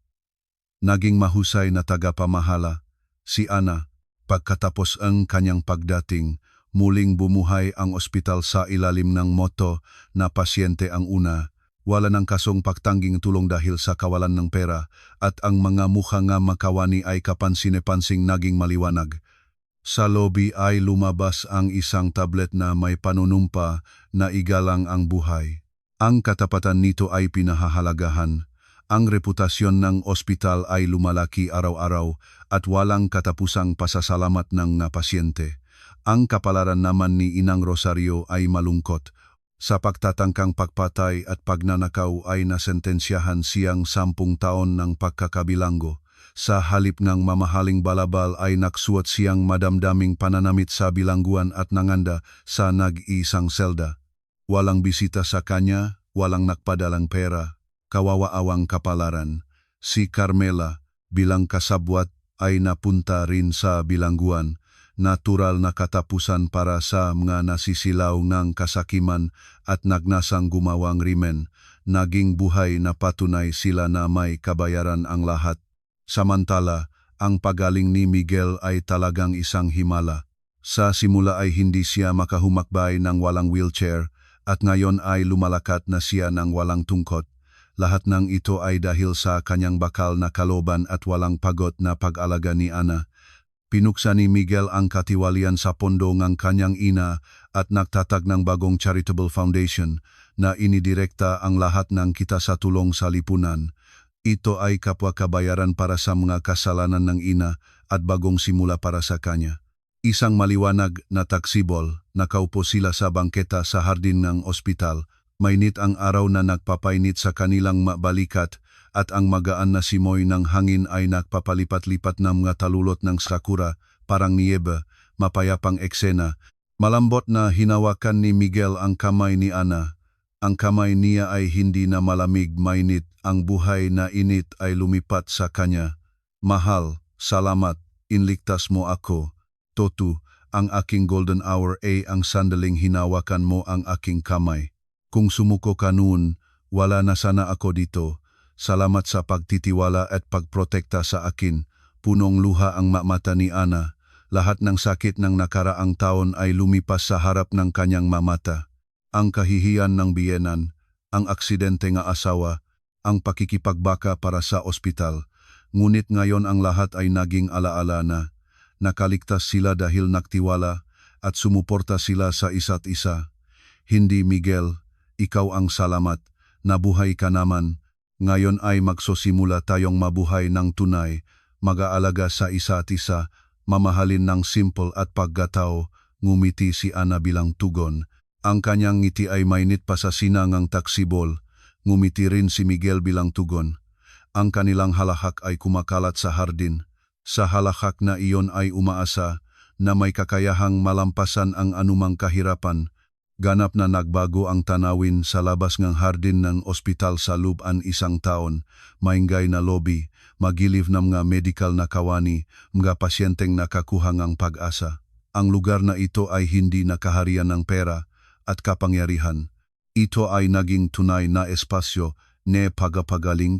A: Naging mahusay na tagapamahala, si Ana, pagkatapos ang kanyang pagdating, muling bumuhay ang ospital sa ilalim ng motto na pasyente ang una. Wala ng kasong pagtangging tulong dahil sa kawalan ng pera at ang mga mukha nga makawani ay kapansin-pansing naging maliwanag. Sa lobby ay lumabas ang isang tablet na may panunumpa na igalang ang buhay. Ang katapatan nito ay pinahahalagahan. Ang reputasyon ng ospital ay lumalaki araw-araw at walang katapusang pasasalamat ng pasyente. Ang kapalaran naman ni Inang Rosario ay malungkot. Sa pagtatangkang pagpatay at pagnanakaw ay nasentensyahan siyang 10 taon ng pagkakabilanggo. Sa halip ng mamahaling balabal ay naksuot siyang madamdaming pananamit sa bilangguan at nanganda sa nag-iisang selda. Walang bisita sa kanya, walang nakpadalang pera, kawawa-awang kapalaran. Si Carmela, bilang kasabwat, ay napunta rin sa bilangguan. Natural na katapusan para sa mga nasisilaw ng kasakiman at nagnasang gumawang rimen. Naging buhay na patunay sila na may kabayaran ang lahat. Samantala, ang pagaling ni Miguel ay talagang isang himala. Sa simula ay hindi siya makahumakbay ng walang wheelchair at ngayon ay lumalakat na siya ng walang tungkot. Lahat ng ito ay dahil sa kanyang bakal na kaloban at walang pagod na pag-alaga ni Ana. Pinuksa ni Miguel ang katiwalian sa pondo ng kanyang ina at nagtatag ng bagong charitable foundation na inidirekta ang lahat ng kita sa tulong sa lipunan. Ito ay kapwa kabayaran para sa mga kasalanan ng ina at bagong simula para sa kanya. Isang maliwanag na taksibol, nakaupo sila sa bangketa sa hardin ng ospital. Mainit ang araw na nagpapainit sa kanilang balikat at ang magaan na simoy ng hangin ay nagpapalipat-lipat ng mga talulot ng sakura, parang niebe, mapayapang eksena. Malambot na hinawakan ni Miguel ang kamay ni Ana. Ang kamay niya ay hindi na malamig mainit, ang buhay na init ay lumipat sa kanya. Mahal, salamat, inligtas mo ako. Totu, ang aking golden hour ay ang sandaling hinawakan mo ang aking kamay. Kung sumuko ka noon, wala na sana ako dito. Salamat sa pagtitiwala at pagprotekta sa akin. Punong luha ang mata ni Ana. Lahat ng sakit ng nakaraang taon ay lumipas sa harap ng kanyang mamata. Ang kahihiyan ng biyenan, ang aksidente nga asawa, ang pakikipagbaka para sa ospital. Ngunit ngayon ang lahat ay naging alaala na. Nakaligtas sila dahil nagtiwala at sumuporta sila sa isa't isa. Hindi Miguel, ikaw ang salamat, nabuhay ka naman. Ngayon ay magsosimula tayong mabuhay ng tunay, mag-aalaga sa isa't isa, mamahalin ng simple at paggatao, ngumiti si Ana bilang tugon. Ang kanyang ngiti ay mainit pa sa sinangang taksibol, ngumiti rin si Miguel bilang tugon. Ang kanilang halahak ay kumakalat sa hardin. Sa halakak na iyon ay umaasa na may kakayahang malampasan ang anumang kahirapan. Ganap na nagbago ang tanawin sa labas ng hardin ng ospital sa loob-an isang taon, maingay na lobby, magiliv ng mga medical na kawani, mga pasyenteng nakakuha ng pag-asa. Ang lugar na ito ay hindi nakaharian ng pera at kapangyarihan. Ito ay naging tunay na espasyo ne pagpagaling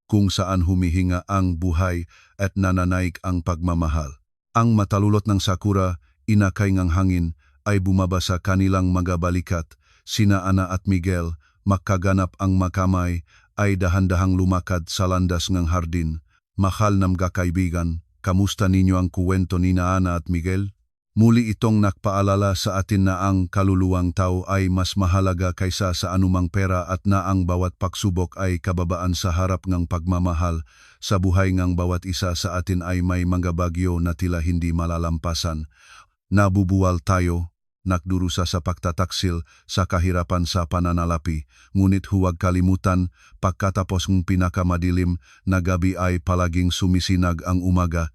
A: kung saan humihinga ang buhay at nananaig ang pagmamahal. Ang matalulot ng sakura, inakay ng hangin, ay bumaba sa kanilang mga balikat. Sina Ana at Miguel, makaganap ang makamay, ay dahan-dahang lumakad sa landas ng hardin. Mahal na mga kaibigan, kamusta ninyo ang kuwento ni Ana at Miguel? Muli itong nakpaalala sa atin na ang kaluluwang tao ay mas mahalaga kaysa sa anumang pera at na ang bawat pagsubok ay kababaan sa harap ng pagmamahal. Sa buhay ng bawat isa sa atin ay may mga bagyo na tila hindi malalampasan. Nabubuwal tayo, nakdurusa sa pagtataksil sa kahirapan sa pananalapi, ngunit huwag kalimutan, pagkatapos ng pinakamadilim na gabi ay palaging sumisinag ang umaga,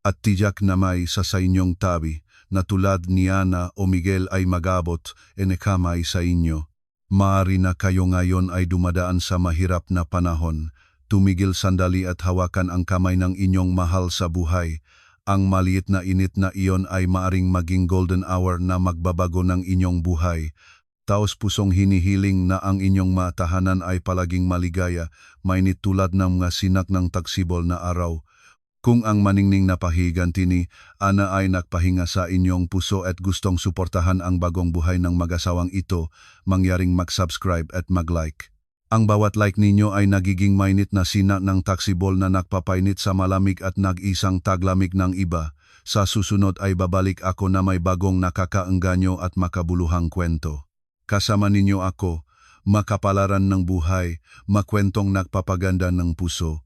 A: at tiyak na may sa inyong tabi, na tulad ni Ana o Miguel ay magabot enekamay sa inyo. Maaari na kayo ngayon ay dumadaan sa mahirap na panahon. Tumigil sandali at hawakan ang kamay ng inyong mahal sa buhay. Ang maliit na init na iyon ay maaring maging golden hour na magbabago ng inyong buhay. Taos pusong hinihiling na ang inyong matahanan ay palaging maligaya, mainit tulad ng mga sinak ng tagsibol na araw. Kung ang maningning na pahiganti ni Ana ay nagpahinga sa inyong puso at gustong suportahan ang bagong buhay ng mag-asawang ito, mangyaring mag-subscribe at mag-like. Ang bawat like ninyo ay nagiging mainit na sinak ng taksibol na nagpapainit sa malamig at nag-isang taglamig ng iba. Sa susunod ay babalik ako na may bagong nakakaengganyo at makabuluhang kwento. Kasama ninyo ako, makapalaran ng buhay, makwentong nagpapaganda ng puso.